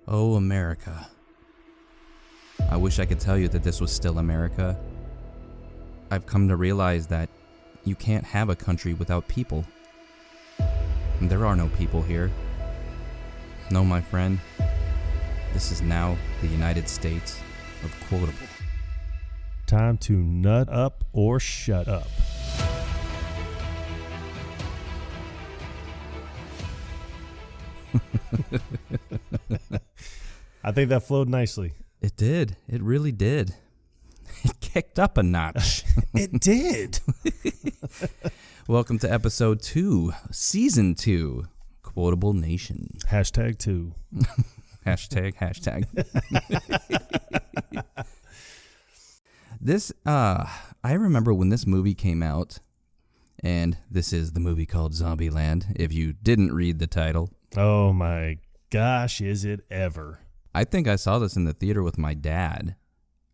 Oh, America. I wish I could tell you that this was still America. I've come to realize that you can't have a country without people. And there are no people here. No, my friend. This is now the United States of Quotable. Time to nut up or shut up. I think that flowed nicely. It did. It really did. It kicked up a notch. It did. Welcome to episode 2, season 2, Quotable Nation. Hashtag 2. Hashtag. This, I remember when this movie came out, and this is the movie called Zombieland, if you didn't read the title. Oh my gosh, is it ever? I think I saw this in the theater with my dad.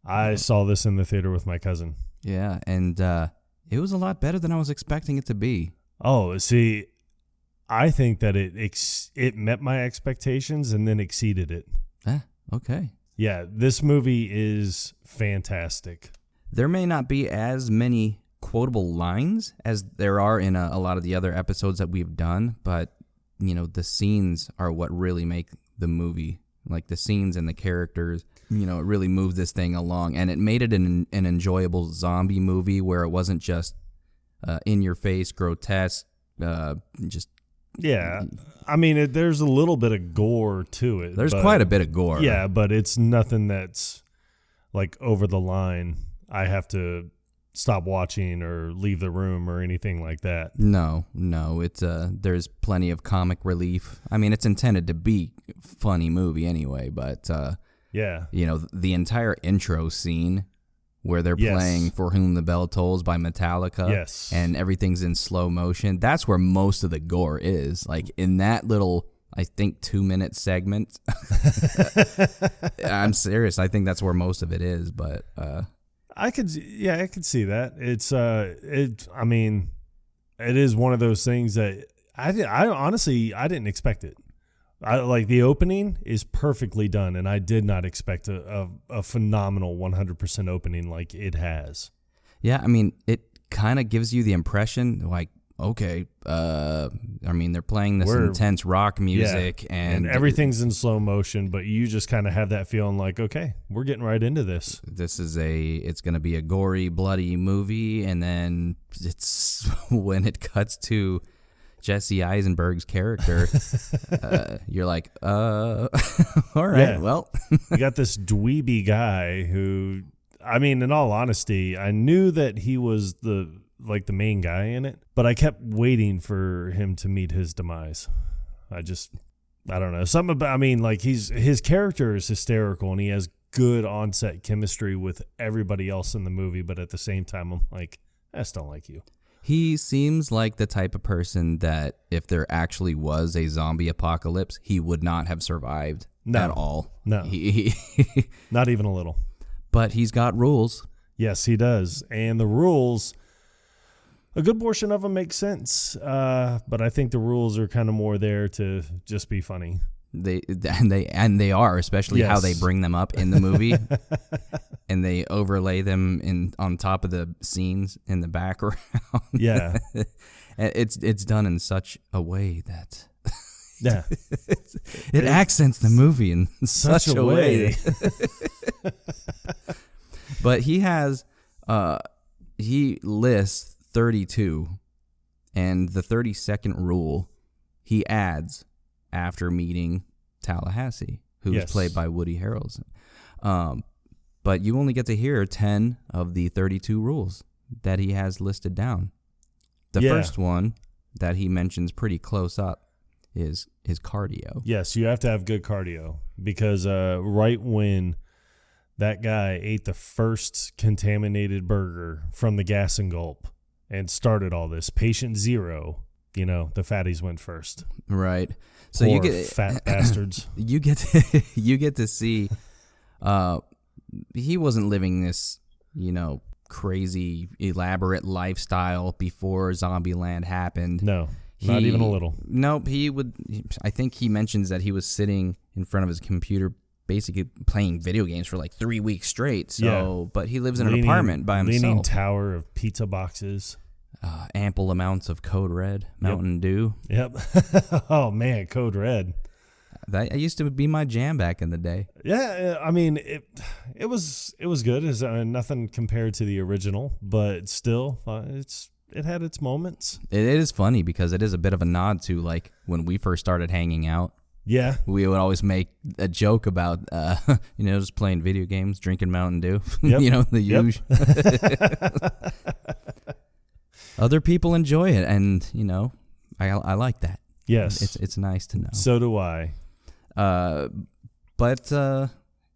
I saw this in the theater with my cousin. Yeah, and it was a lot better than I was expecting it to be. Oh, see, I think that it met my expectations and then exceeded it. Okay. Yeah, this movie is fantastic. There may not be as many quotable lines as there are in a lot of the other episodes that we've done, but, you know, the scenes are what really make the movie. Like the scenes and the characters, you know, it really moved this thing along, and it made it an enjoyable zombie movie where it wasn't just in your face, grotesque, just. Yeah, I mean, there's a little bit of gore to it. There's quite a bit of gore. Yeah, but it's nothing that's like over the line. I have to stop watching or leave the room or anything like that. No, it's there's plenty of comic relief. I mean, it's intended to be a funny movie anyway, but yeah, you know, the entire intro scene where they're playing For Whom the Bell Tolls by Metallica, yes, and everything's in slow motion. That's where most of the gore is. Like in that little, I think, 2-minute segment. I'm serious. I think that's where most of it is, but I could see that. It's I mean, it is one of those things that I honestly didn't expect it. Like the opening is perfectly done, and I did not expect a phenomenal 100% opening like it has. Yeah, I mean, it kind of gives you the impression like, okay, I mean, they're playing this intense rock music, and everything's in slow motion, but you just kind of have that feeling like, okay, we're getting right into this. It's going to be a gory, bloody movie, and then it's when it cuts to Jesse Eisenberg's character, you're like, all right, well. You got this dweeby guy who, I mean, in all honesty, I knew that he was the main guy in it, but I kept waiting for him to meet his demise. I don't know. Something about, I mean, like his character is hysterical and he has good on-set chemistry with everybody else in the movie, but at the same time, I'm like, I just don't like you. He seems like the type of person that if there actually was a zombie apocalypse, he would not have survived at all. No, not even a little. But he's got rules. Yes, he does. And the rules, a good portion of them make sense, but I think the rules are kind of more there to just be funny. They are, especially how they bring them up in the movie, and they overlay them on top of the scenes in the background. Yeah, it's done in such a way that it accents the movie in such a way. But he has he lists 32, and the 32nd rule he adds after meeting Tallahassee, who is played by Woody Harrelson. But you only get to hear 10 of the 32 rules that he has listed down. The first one that he mentions pretty close up is cardio. Yes, you have to have good cardio because right when that guy ate the first contaminated burger from the Gas and Gulp and started all this, patient 0, you know, the fatties went first. Right. So poor you get fat bastards. You get to see he wasn't living this, you know, crazy elaborate lifestyle before Zombieland happened. No. Not even a little. Nope. I think he mentions that he was sitting in front of his computer basically playing video games for like 3 weeks straight. So, but he lives in an apartment by himself. Leaning tower of pizza boxes. Ample amounts of Code Red, Mountain Dew. Yep. Oh man, Code Red. That used to be my jam back in the day. Yeah, I mean it was good. It's nothing compared to the original, but still, it had its moments. It is funny because it is a bit of a nod to like when we first started hanging out. Yeah, we would always make a joke about just playing video games, drinking Mountain Dew. Yep. The usual. Other people enjoy it, and I like that. Yes, it's nice to know. So do I.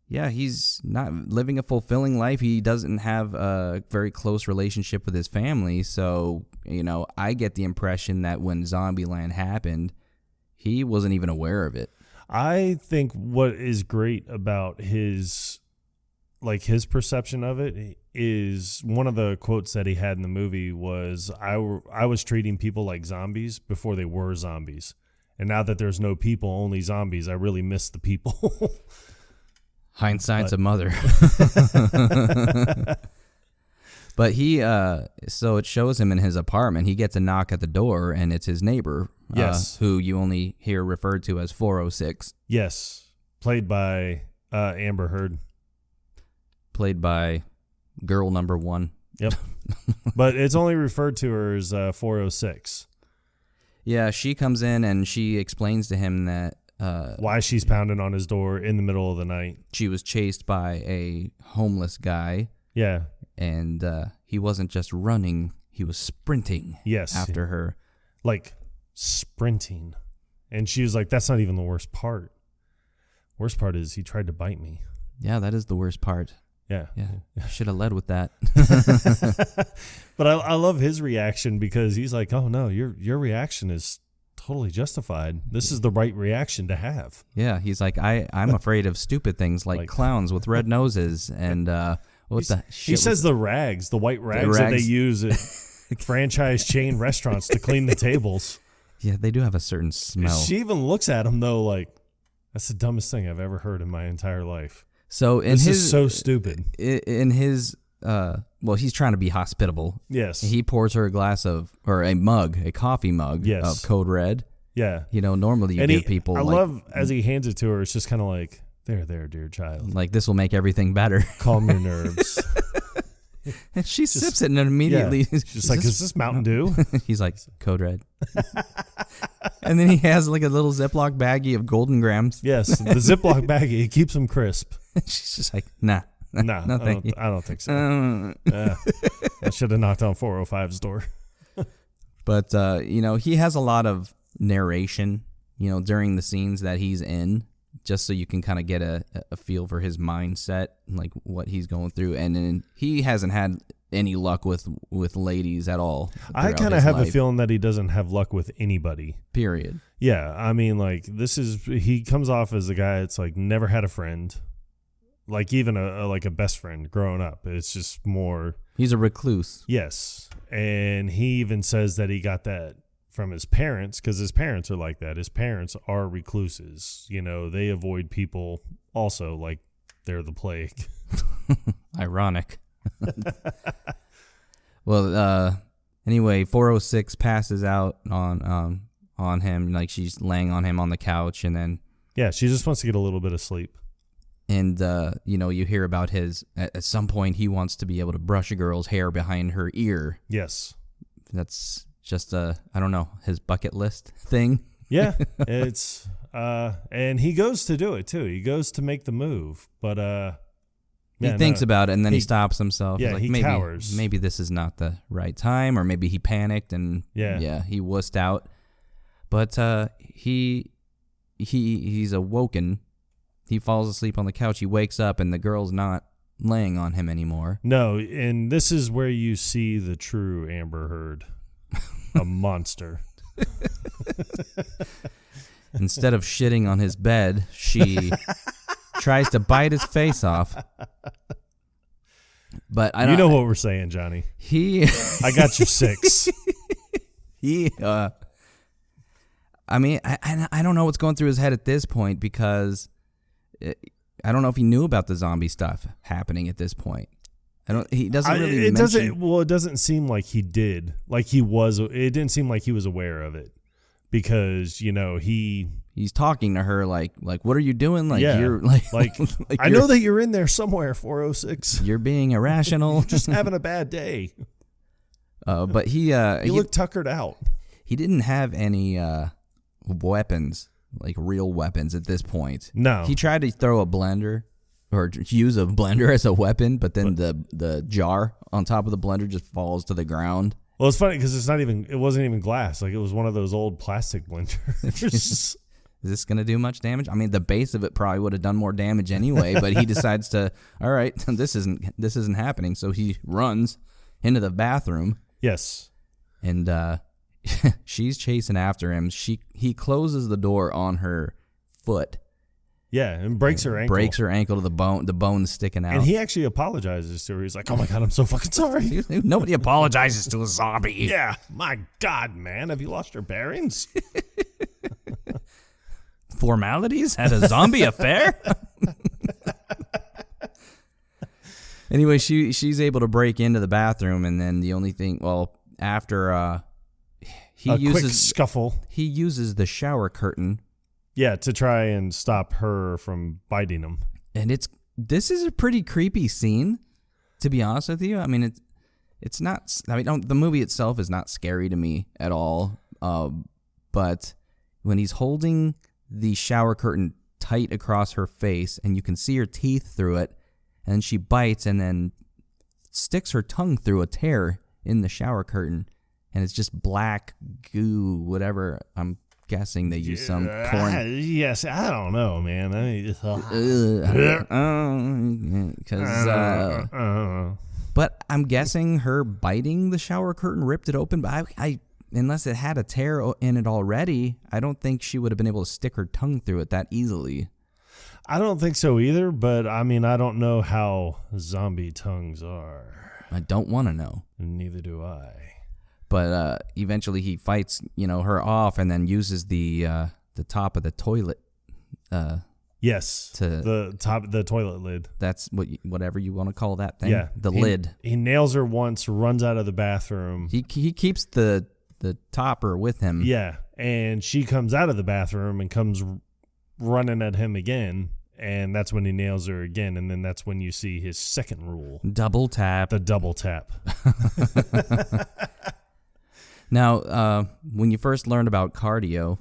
Yeah, he's not living a fulfilling life. He doesn't have a very close relationship with his family. So, I get the impression that when Zombieland happened, he wasn't even aware of it. I think what is great about his perception of it is one of the quotes that he had in the movie was, I was treating people like zombies before they were zombies. And now that there's no people, only zombies, I really miss the people. Hindsight's a mother. But so it shows him in his apartment. He gets a knock at the door, and it's his neighbor, yes, who you only hear referred to as 406. Yes, played by Amber Heard. Played by girl number 1. Yep. But it's only referred to her as 406. Yeah, she comes in and she explains to him that why she's pounding on his door in the middle of the night. She was chased by a homeless guy. Yeah. And he wasn't just running, he was sprinting after her. Like sprinting. And she was like, that's not even the worst part. Worst part is he tried to bite me. Yeah, that is the worst part. Yeah. I should have led with that. But I love his reaction because he's like, oh no, your reaction is totally justified. This is the right reaction to have. Yeah, he's like, I'm afraid of stupid things like clowns with red noses and what the shit. He says the white rags that they use at franchise chain restaurants to clean the tables. Yeah, they do have a certain smell. She even looks at him though like, that's the dumbest thing I've ever heard in my entire life. So this is so stupid. In his he's trying to be hospitable. Yes. He pours her a coffee mug of Code Red. Yeah. Normally you give people. I love as he hands it to her, it's just kind of like, there, dear child. Like, this will make everything better. Calm your nerves. And she sips it and immediately. Yeah. She's like, is this Mountain Dew? He's like, Code Red. And then he has like a little Ziploc baggie of Golden Grams. Yes, the Ziploc baggie. It keeps them crisp. She's just like, nah. No, thank you. I don't think so. I should have knocked on 405's door. But, he has a lot of narration, during the scenes that he's in, just so you can kind of get a feel for his mindset, like what he's going through. And then he hasn't had any luck with ladies at all. I kind of have a feeling that he doesn't have luck with anybody. Period. Yeah, I mean, like, he comes off as a guy that's like never had a friend. Like even a best friend growing up. It's just more. He's a recluse. Yes. And he even says that he got that from his parents because his parents are like that. His parents are recluses. They avoid people also like they're the plague. Ironic. Well, anyway, 406 passes out on him. Like she's laying on him on the couch and then. Yeah, she just wants to get a little bit of sleep. And, you hear about at some point, he wants to be able to brush a girl's hair behind her ear. Yes. That's just, I don't know, his bucket list thing. Yeah. It's, and he goes to do it, too. He goes to make the move. But, he thinks about it, and then he stops himself. Yeah, He's like, cowers. Maybe this is not the right time, or maybe he panicked, and, he wussed out. But he's awoken. He falls asleep on the couch. He wakes up, and the girl's not laying on him anymore. No, and this is where you see the true Amber Heard, a monster. Instead of shitting on his bed, she tries to bite his face off. But you know what we're saying, Johnny. I got your 6. I mean, I don't know what's going through his head at this point because I don't know if he knew about the zombie stuff happening at this point. He doesn't really. It doesn't seem like he did. Like he was. It didn't seem like he was aware of it because he's talking to her like what are you doing? Like you're like I know that you're in there somewhere. 406. You're being irrational. Just having a bad day. But he looked tuckered out. He didn't have any weapons, like real weapons at this point. No. He tried to throw a blender or use a blender as a weapon, but then the jar on top of the blender just falls to the ground. Well, it's funny because it wasn't even glass. Like it was one of those old plastic blenders. Is this going to do much damage? I mean, the base of it probably would have done more damage anyway, but he decides to, all right, this isn't happening. So he runs into the bathroom. Yes. And she's chasing after him. He closes the door on her foot. Yeah, and breaks her ankle. Breaks her ankle to the bone's sticking out. And he actually apologizes to her. He's like, oh my God, I'm so fucking sorry. Nobody apologizes to a zombie. Yeah, my God, man. Have you lost your bearings? Formalities at a zombie affair? Anyway, she's able to break into the bathroom, and then the only thing, after quick scuffle. He uses the shower curtain. Yeah, to try and stop her from biting him. And this is a pretty creepy scene, to be honest with you. I mean, it's not. I mean, the movie itself is not scary to me at all. But when he's holding the shower curtain tight across her face, and you can see her teeth through it, and she bites, and then sticks her tongue through a tear in the shower curtain, and it's just black goo, whatever. I'm guessing they use some corn. Yes, I don't know, man. But I'm guessing her biting the shower curtain ripped it open. But I unless it had a tear in it already, I don't think she would have been able to stick her tongue through it that easily. I don't think so either. But I mean, I don't know how zombie tongues are. I don't want to know. Neither do I. But eventually he fights, her off, and then uses the top of the toilet. Yes, the toilet lid. That's whatever you want to call that thing. Yeah, lid. He nails her once, runs out of the bathroom. He keeps the topper with him. Yeah, and she comes out of the bathroom and comes running at him again. And that's when he nails her again, and then that's when you see his second rule. Double tap. The double tap. Now, when you first learned about cardio,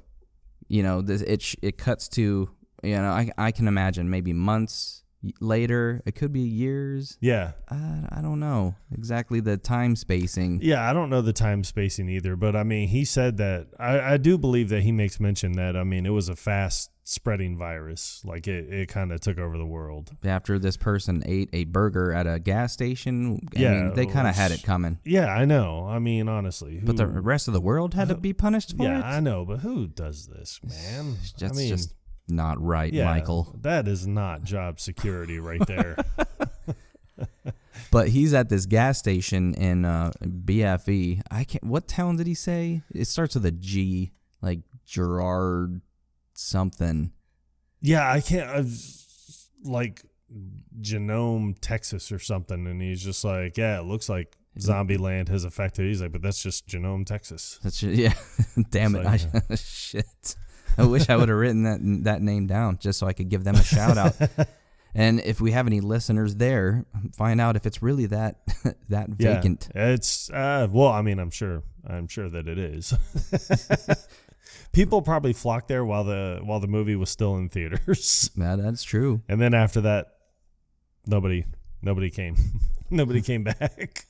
it cuts to, I can imagine maybe months later. It could be years. Yeah. I don't know exactly the time spacing. Yeah, I don't know the time spacing either. But, I mean, he said that, I do believe that he makes mention that, I mean, it was a fast spreading virus. Like it kind of took over the world. After this person ate a burger at a gas station, I mean, they kind of had it coming. Yeah, I know. I mean, honestly. But the rest of the world had to be punished for it? Yeah, I know. But who does this, man? That's just not right, Michael. That is not job security right there. But he's at this gas station in BFE. What town did he say? It starts with a G, like Gerard something. Yeah, I can't. Like Genome, Texas, or something. And he's just like, yeah, it looks like Zombieland has affected. He's like, but that's just Genome, Texas. That's just, yeah. Damn it! Like, shit. I wish I would have written that name down just so I could give them a shout out. And if we have any listeners there, find out if it's really that vacant. Yeah, it's well, I mean, I'm sure that it is. People probably flocked there while the movie was still in theaters. Yeah, that's true. And then after that, nobody came. Nobody came back.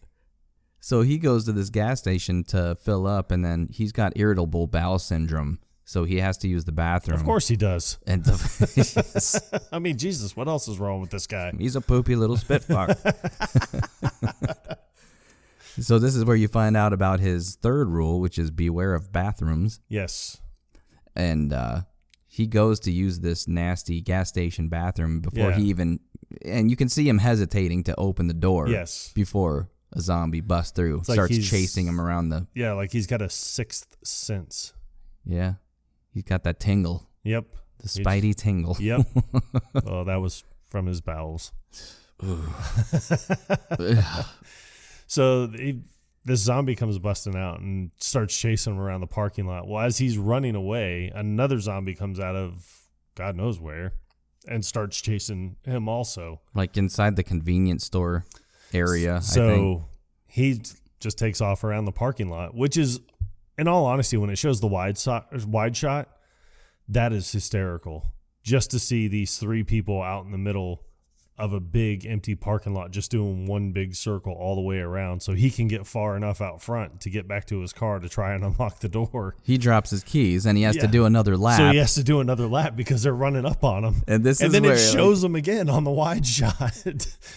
So he goes to this gas station to fill up, and then he's got irritable bowel syndrome. So he has to use the bathroom. Of course he does. And I mean, Jesus, what else is wrong with this guy? He's a poopy little spitfire. So this is where you find out about his third rule, which is beware of bathrooms. Yes. And he goes to use this nasty gas station bathroom before he even... And you can see him hesitating to open the door. Yes. Before a zombie busts through, starts chasing him around the... Yeah, like he's got a sixth sense. Yeah. He's got that tingle. Yep. The Spidey tingle. Yep. Oh, that was from his bowels. So this zombie comes busting out and starts chasing him around the parking lot. Well, as he's running away, another zombie comes out of God knows where and starts chasing him also. Like inside the convenience store area, so I think. He just takes off around the parking lot, which is, in all honesty, when it shows the wide shot, that is hysterical. Just to see these three people out in the middle of a big empty parking lot just doing one big circle all the way around so he can get far enough out front to get back to his car to try and unlock the door. He drops his keys and he has to do another lap. So he has to do another lap because they're running up on him. And then it shows him again on the wide shot.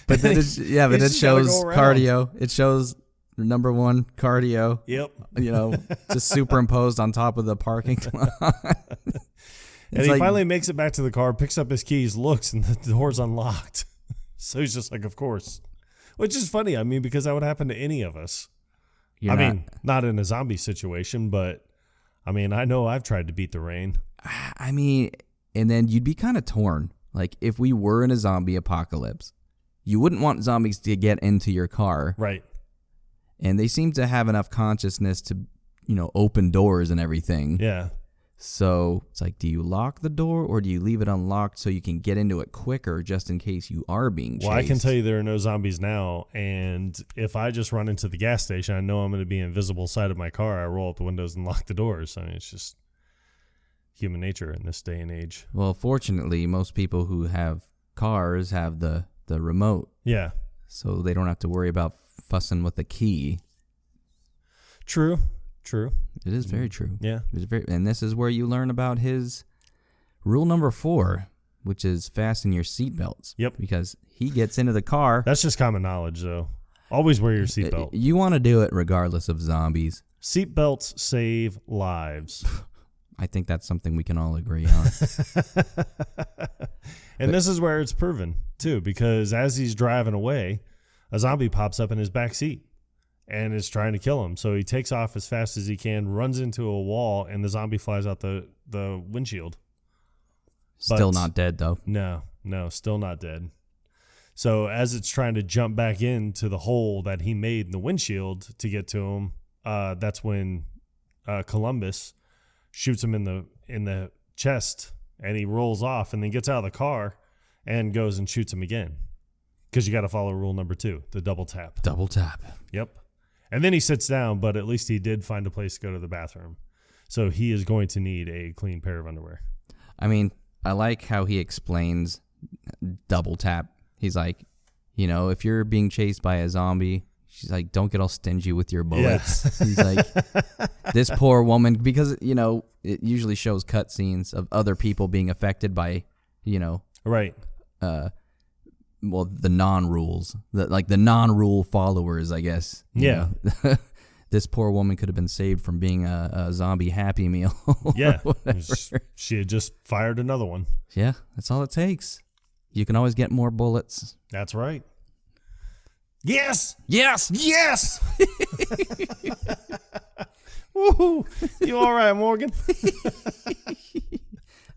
But then it shows cardio. It shows number one cardio. Yep. Just superimposed on top of the parking lot. And he finally makes it back to the car, picks up his keys, looks, and the door's unlocked. So he's just like, of course. Which is funny, because that would happen to any of us. Not in a zombie situation, but, I know I've tried to beat the rain. And then you'd be kind of torn. Like, if we were in a zombie apocalypse, you wouldn't want zombies to get into your car. Right. And they seem to have enough consciousness to, open doors and everything. Yeah. So it's like, do you lock the door or do you leave it unlocked so you can get into it quicker just in case you are being chased? Well, I can tell you there are no zombies now, and if I just run into the gas station, I know I'm going to be invisible side of my car. I roll up the windows and lock the doors. It's just human nature in this day and age. Well, fortunately, most people who have cars have the remote. Yeah. So they don't have to worry about fussing with the key. True. It is very true. Yeah. And this is where you learn about his rule number 4, which is fasten your seatbelts. Yep. Because he gets into the car. That's just common knowledge, though. Always wear your seatbelt. You want to do it regardless of zombies. Seatbelts save lives. I think that's something we can all agree on. And this is where it's proven, too, because as he's driving away, a zombie pops up in his back seat and is trying to kill him. So he takes off as fast as he can, runs into a wall, and the zombie flies out the windshield. Still not dead, though. No, still not dead. So as it's trying to jump back into the hole that he made in the windshield to get to him, that's when Columbus shoots him in the chest, and he rolls off and then gets out of the car and goes and shoots him again. Because you got to follow rule number 2, the double tap. Double tap. Yep. And then he sits down, but at least he did find a place to go to the bathroom. So he is going to need a clean pair of underwear. I like how he explains double tap. He's like, if you're being chased by a zombie, she's like, don't get all stingy with your bullets. Yeah. He's like, this poor woman, because, it usually shows cutscenes of other people being affected by, Right. The non-rules, the non-rule followers, I guess. Yeah. This poor woman could have been saved from being a zombie Happy Meal. Yeah. She had just fired another one. Yeah, that's all it takes. You can always get more bullets. That's right. Yes. Yes. Yes. Woohoo. You all right, Morgan?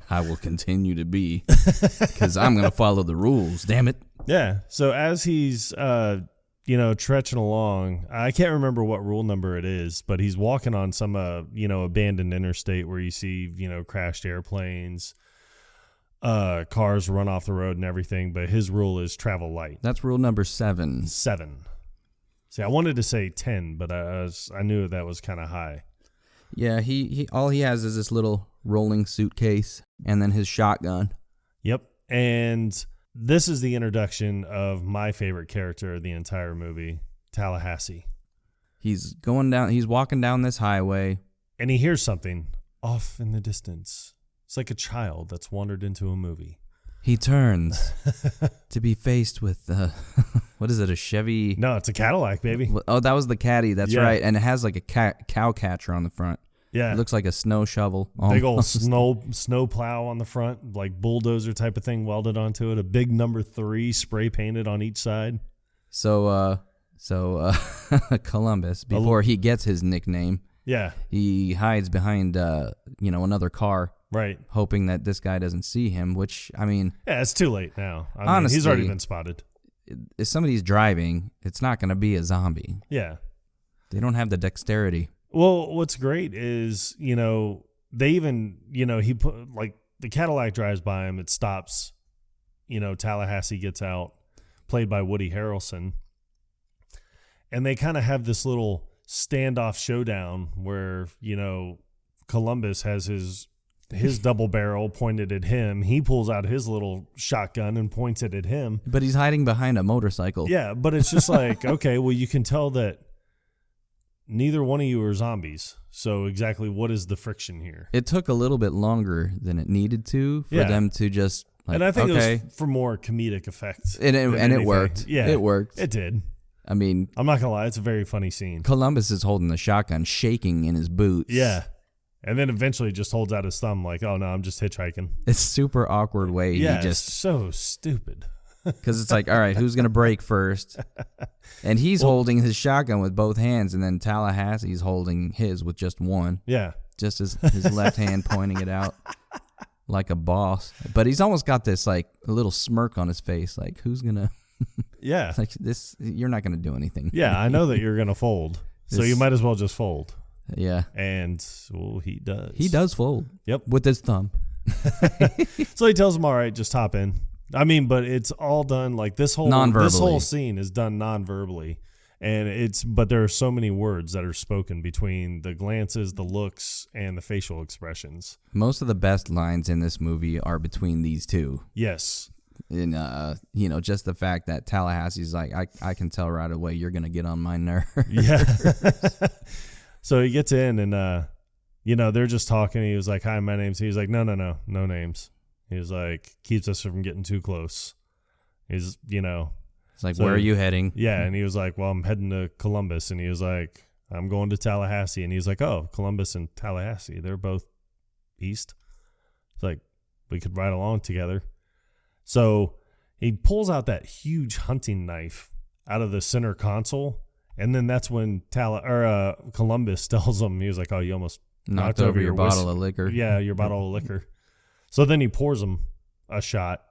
I will continue to be, because I'm going to follow the rules, damn it. Yeah. So as he's, tretching along, I can't remember what rule number it is, but he's walking on some, abandoned interstate where you see, crashed airplanes, cars run off the road and everything. But his rule is travel light. That's rule number 7. 7. See, I wanted to say 10, but I knew that was kind of high. Yeah, he all he has is this little rolling suitcase and then his shotgun. Yep. And this is the introduction of my favorite character of the entire movie, Tallahassee. He's walking down this highway. And he hears something off in the distance. It's like a child that's wandered into a movie. He turns to be faced with, what is it, a Chevy? No, it's a Cadillac, baby. Oh, that was the Caddy. That's right. And it has like a cow catcher on the front. Yeah. It looks like a snow shovel. Big old snow plow on the front, like bulldozer type of thing welded onto it. A big number 3 spray painted on each side. So Columbus, before he gets his nickname, Yeah. He hides behind, another car, Right. hoping that this guy doesn't see him, which, I mean... Yeah, it's too late now. Honestly, he's already been spotted. If somebody's driving, it's not going to be a zombie. Yeah. They don't have the dexterity. Well, what's great is, they even, he put, like, the Cadillac drives by him, it stops, Tallahassee gets out, played by Woody Harrelson. And they kind of have this little standoff showdown where, Columbus has his double barrel pointed at him. He pulls out his little shotgun and points it at him. But he's hiding behind a motorcycle. Yeah, but it's just like, okay, well, you can tell that neither one of you are zombies. So exactly what is the friction here? It took a little bit longer than it needed to for them to just, like, and I think it was for more comedic effect. And it worked. Yeah, it worked. It did. I mean, I'm not gonna lie, it's a very funny scene. Columbus is holding the shotgun, shaking in his boots. Yeah. And then eventually just holds out his thumb like, oh, no, I'm just hitchhiking. It's super awkward way. Yeah, he just, it's so stupid. Because it's like, all right, who's going to break first? And he's holding his shotgun with both hands, and then Tallahassee's holding his with just one. Yeah. Just his left hand pointing it out like a boss. But he's almost got this, like, a little smirk on his face, like, who's going to... Yeah. Like, this, you're not going to do anything. Yeah, I know that you're going to fold. So you might as well just fold. Yeah. And, well, he does. He does fold. Yep. With his thumb. So he tells him, all right, just hop in. I mean, but it's all done like this whole scene is done non-verbally. And but there are so many words that are spoken between the glances, the looks, and the facial expressions. Most of the best lines in this movie are between these two. Yes. And, just the fact that Tallahassee's like, I can tell right away you're going to get on my nerves. Yeah. So he gets in and, they're just talking. He was like, hi, my name's. He's like, no names. He was like, keeps us from getting too close. He's, It's like, where are you heading? Yeah. And he was like, well, I'm heading to Columbus. And he was like, I'm going to Tallahassee. And he was like, oh, Columbus and Tallahassee, they're both east. It's like, we could ride along together. So he pulls out that huge hunting knife out of the center console. And then that's when Columbus tells him, he was like, oh, you almost knocked over your bottle of liquor. Yeah, your bottle of liquor. So then he pours him a shot.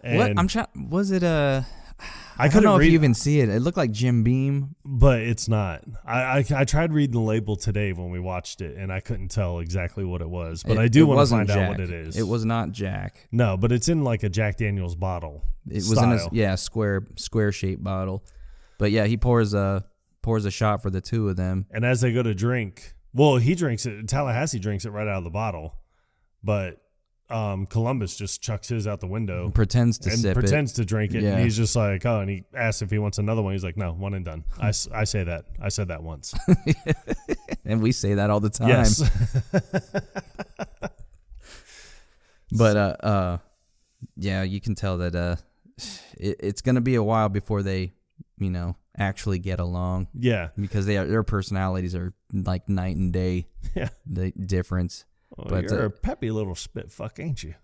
And what? I'm trying. Was it a? I don't know if you even see it. It looked like Jim Beam, but it's not. I tried reading the label today when we watched it, and I couldn't tell exactly what it was. But I do want to find out what it is. It was not Jack. No, but it's in like a Jack Daniel's bottle. It was in a square shaped bottle. But yeah, he pours a shot for the two of them. And as they go to drink, well, he drinks it. Tallahassee drinks it right out of the bottle, but Columbus just chucks his out the window, pretends to drink it, and he's just like, oh, and he asks if he wants another one. He's like, no, one and done. I say that. I said that once. And we say that all the time. Yes. But yeah, you can tell that it's going to be a while before they, actually get along. Yeah. Because their personalities are like night and day. Yeah. The difference. Well, but you're a peppy little spit fuck, ain't you?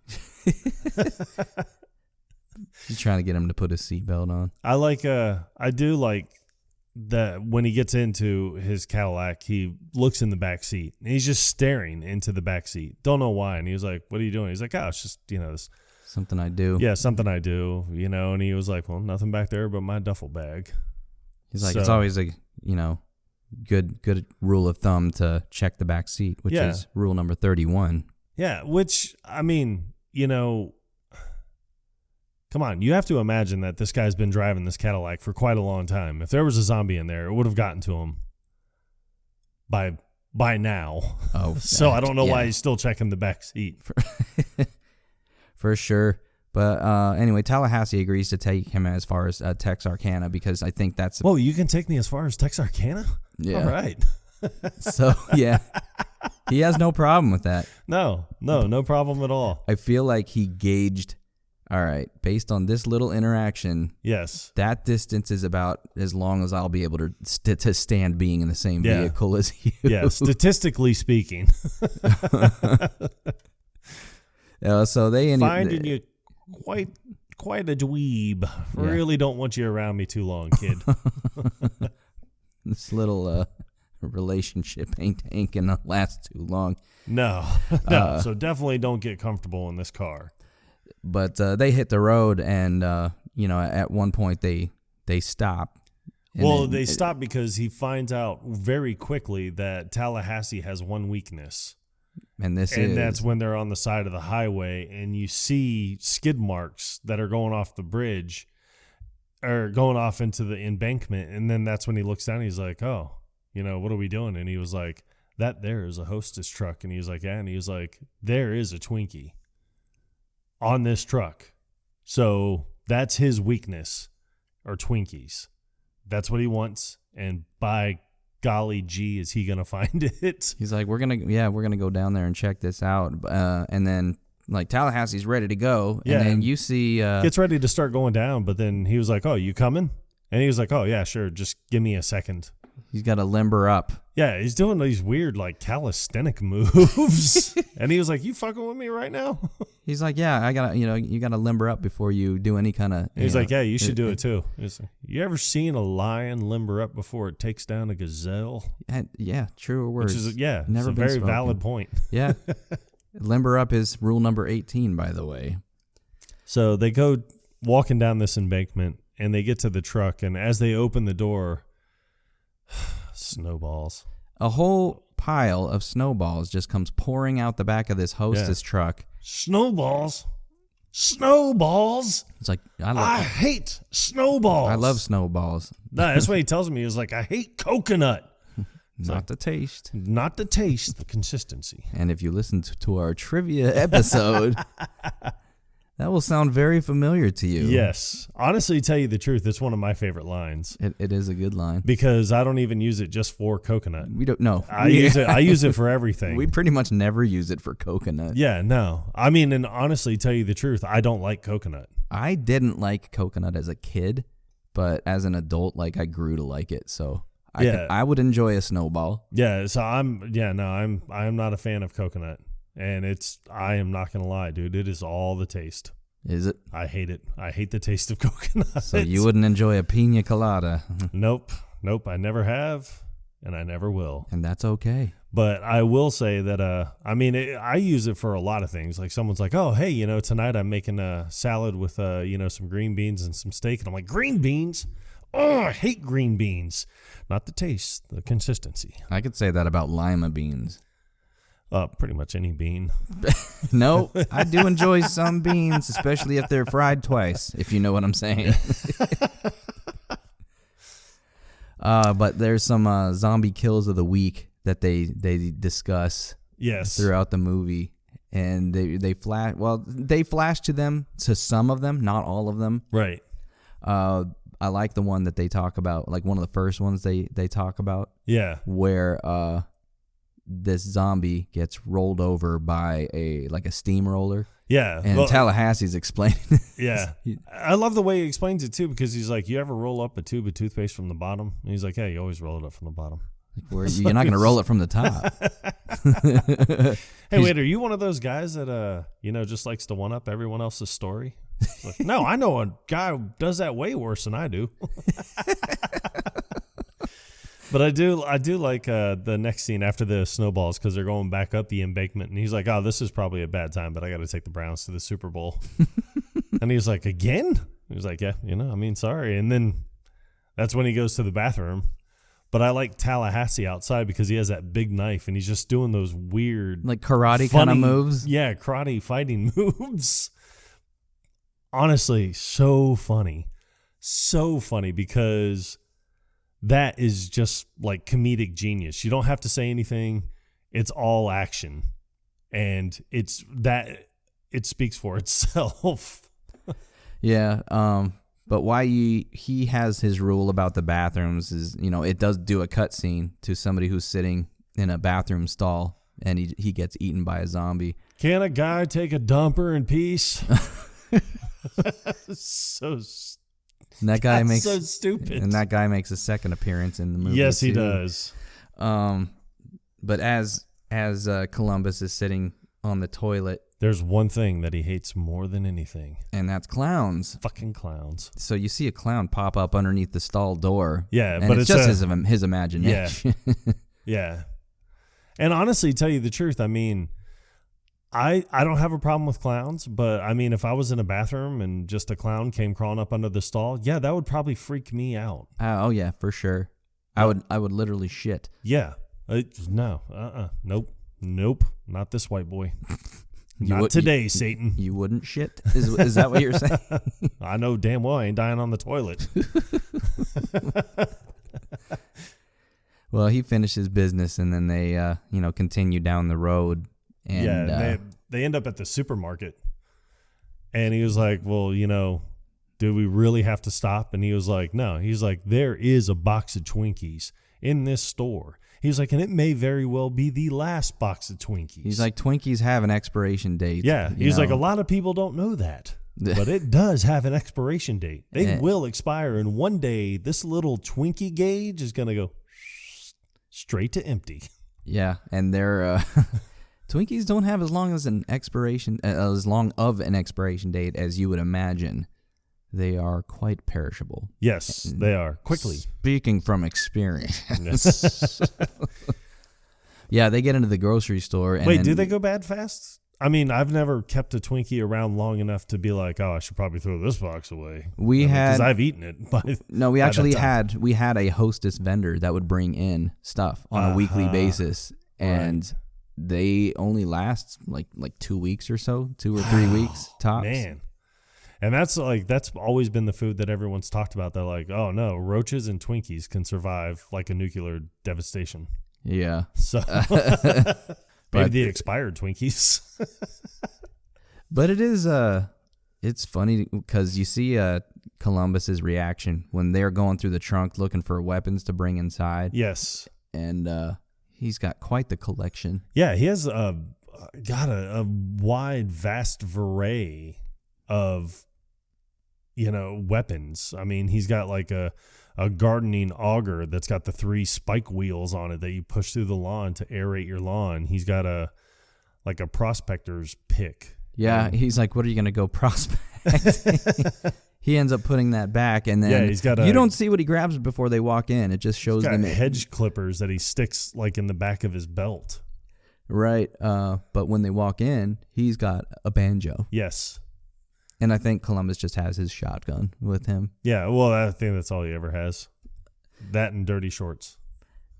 He's trying to get him to put his seatbelt on. I do like that when he gets into his Cadillac, he looks in the back seat and he's just staring into the back seat. Don't know why. And he was like, what are you doing? He's like, oh, it's just, this. Something I do. Yeah, something I do, and he was like, well, nothing back there but my duffel bag. He's like, it's always a, good rule of thumb to check the back seat, which is rule number 31. Yeah, which, I mean, come on, you have to imagine that this guy's been driving this Cadillac for quite a long time. If there was a zombie in there, it would have gotten to him by now. Oh, so I don't know why he's still checking the back seat. For sure. But anyway, Tallahassee agrees to take him as far as Texarkana because I think that's... Whoa, you can take me as far as Texarkana? Yeah. All right. So, yeah. He has no problem with that. No problem at all. I feel like he gauged, all right, based on this little interaction, yes, that distance is about as long as I'll be able to stand being in the same vehicle as you. Yeah, statistically speaking. So they finding you quite a dweeb. Yeah. Really don't want you around me too long, kid. This little relationship ain't gonna last too long. No. So definitely don't get comfortable in this car. But they hit the road, and at one point they stop. Well, they stop because he finds out very quickly that Tallahassee has one weakness. And that's when they're on the side of the highway, and you see skid marks that are going off the bridge or going off into the embankment. And then that's when he looks down and he's like, oh, what are we doing? And he was like, that there is a Hostess truck. And he was like, yeah. And he was like, there is a Twinkie on this truck. So that's his weakness, or Twinkies. That's what he wants. And by golly gee, is he gonna find it? He's like, we're gonna go down there and check this out. And then like Tallahassee's ready to go. Yeah, and then you see gets ready to start going down, but then he was like, oh, you coming? And he was like, oh yeah, sure, just give me a second. He's got to limber up. Yeah, he's doing these weird like calisthenic moves. And he was like, you fucking with me right now? He's like, yeah, I gotta, you gotta limber up before you do any kind of. He's like, yeah, you should do it too. He's like, you ever seen a lion limber up before it takes down a gazelle? Yeah, truer words. Which is, never it's a very spoken. Valid point. Yeah, limber up is rule number 18, by the way. So they go walking down this embankment, and they get to the truck, and as they open the door, snowballs. A whole pile of snowballs just comes pouring out the back of this Hostess truck. Snowballs. It's like, I hate snowballs. I love snowballs. No, that's what he tells me. He's like, I hate coconut. Not the taste. Not the taste, the consistency. And if you listen to our trivia episode, that will sound very familiar to you. Yes. Honestly, to tell you the truth, it's one of my favorite lines. It is a good line. Because I don't even use it just for coconut. We don't know. I use it for everything. We pretty much never use it for coconut. Yeah, no. I mean, and honestly, tell you the truth, I don't like coconut. I didn't like coconut as a kid, but as an adult, like I grew to like it. So I would enjoy a snowball. Yeah, so I am not a fan of coconut. And I am not going to lie, dude. It is all the taste. Is it? I hate it. I hate the taste of coconut. So you wouldn't enjoy a pina colada? Nope. I never have, and I never will. And that's okay. But I will say that, I use it for a lot of things. Like someone's like, oh, hey, tonight I'm making a salad with, some green beans and some steak. And I'm like, green beans? Oh, I hate green beans. Not the taste, the consistency. I could say that about lima beans. Pretty much any bean. No, I do enjoy some beans, especially if they're fried twice, if you know what I'm saying. But there's some zombie kills of the week that they discuss throughout the movie. And they flash to some of them, not all of them. Right. I like the one that they talk about, like one of the first ones they talk about. Yeah. Where this zombie gets rolled over by a steamroller. Yeah. And Tallahassee's explaining it. Yeah. I love the way he explains it too, because he's like, you ever roll up a tube of toothpaste from the bottom? And he's like, yeah, you always roll it up from the bottom. You're not going to roll it from the top. Hey, wait, are you one of those guys that, just likes to one-up everyone else's story? Like, no, I know a guy who does that way worse than I do. But I do like the next scene after the snowballs, because they're going back up the embankment, and he's like, oh, this is probably a bad time, but I got to take the Browns to the Super Bowl. And he's like, again? He was like, yeah, sorry. And then that's when he goes to the bathroom. But I like Tallahassee outside because he has that big knife, and he's just doing those weird, like karate kind of moves. Yeah, karate fighting moves. Honestly, so funny because that is just like comedic genius. You don't have to say anything. It's all action. And it speaks for itself. Yeah. But why he has his rule about the bathrooms is, it does do a cutscene to somebody who's sitting in a bathroom stall, and he gets eaten by a zombie. Can a guy take a dumper in peace? So so stupid. And that guy makes a second appearance in the movie. Yes, he does. But as Columbus is sitting on the toilet, there's one thing that he hates more than anything, and that's clowns. Fucking clowns. So you see a clown pop up underneath the stall door. Yeah, and but it's just his imagination. Yeah. Yeah. And honestly, tell you the truth, I mean, I don't have a problem with clowns, but I mean, if I was in a bathroom and just a clown came crawling up under the stall, yeah, that would probably freak me out. Oh yeah, for sure. I would literally shit. Yeah. Nope. Not this white boy. Not today, Satan. You wouldn't shit? Is that what you're saying? I know damn well I ain't dying on the toilet. Well, he finished his business, and then they, continue down the road. And they end up at the supermarket. And he was like, well, do we really have to stop? And he was like, no. He's like, there is a box of Twinkies in this store. He's like, and it may very well be the last box of Twinkies. He's like, Twinkies have an expiration date. Yeah. He's like, a lot of people don't know that. But it does have an expiration date. They will expire. And one day, this little Twinkie gauge is going to go straight to empty. Yeah. And they're... Twinkies don't have as long of an expiration date as you would imagine. They are quite perishable. Yes, they are. Quickly. Speaking from experience. Yes. Yeah, they get into the grocery store. And wait, do they go bad fast? I mean, I've never kept a Twinkie around long enough to be like, oh, I should probably throw this box away. Because I've eaten it. We actually had a Hostess vendor that would bring in stuff on a weekly basis. And... Right. They only last like 2 weeks or so, 2 or 3 weeks tops. Man. And that's always been the food that everyone's talked about. They're like, oh no, roaches and Twinkies can survive like a nuclear devastation. Yeah. So maybe the expired Twinkies. But it is it's funny because you see Columbus's reaction when they're going through the trunk looking for weapons to bring inside. Yes. And he's got quite the collection. Yeah, he has got a wide, vast array of, weapons. I mean, he's got like a gardening auger that's got the 3 spike wheels on it that you push through the lawn to aerate your lawn. He's got a prospector's pick. Yeah, he's like, what are you going to go prospect? He ends up putting that back, and then he's got you don't see what he grabs before they walk in. It just shows them hedge clippers that he sticks like in the back of his belt. Right, but when they walk in, he's got a banjo. Yes. And I think Columbus just has his shotgun with him. Yeah, well, I think that's all he ever has. That and dirty shorts.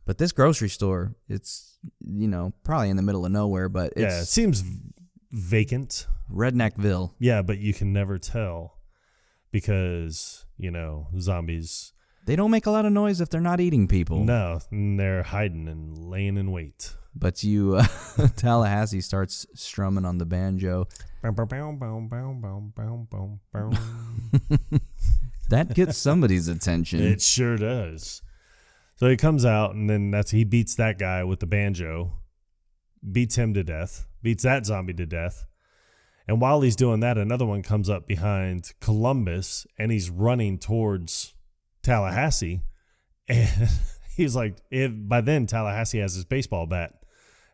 But this grocery store, it's, probably in the middle of nowhere, but it's... Yeah, it seems vacant. Redneckville. Yeah, but you can never tell because, zombies... They don't make a lot of noise if they're not eating people. No, they're hiding and laying in wait. But Tallahassee starts strumming on the banjo. That gets somebody's attention. It sure does. So he comes out, and then he beats that guy with the banjo, beats him to death, beats that zombie to death. And while he's doing that, another one comes up behind Columbus, and he's running towards Tallahassee. And he's like, by then Tallahassee has his baseball bat.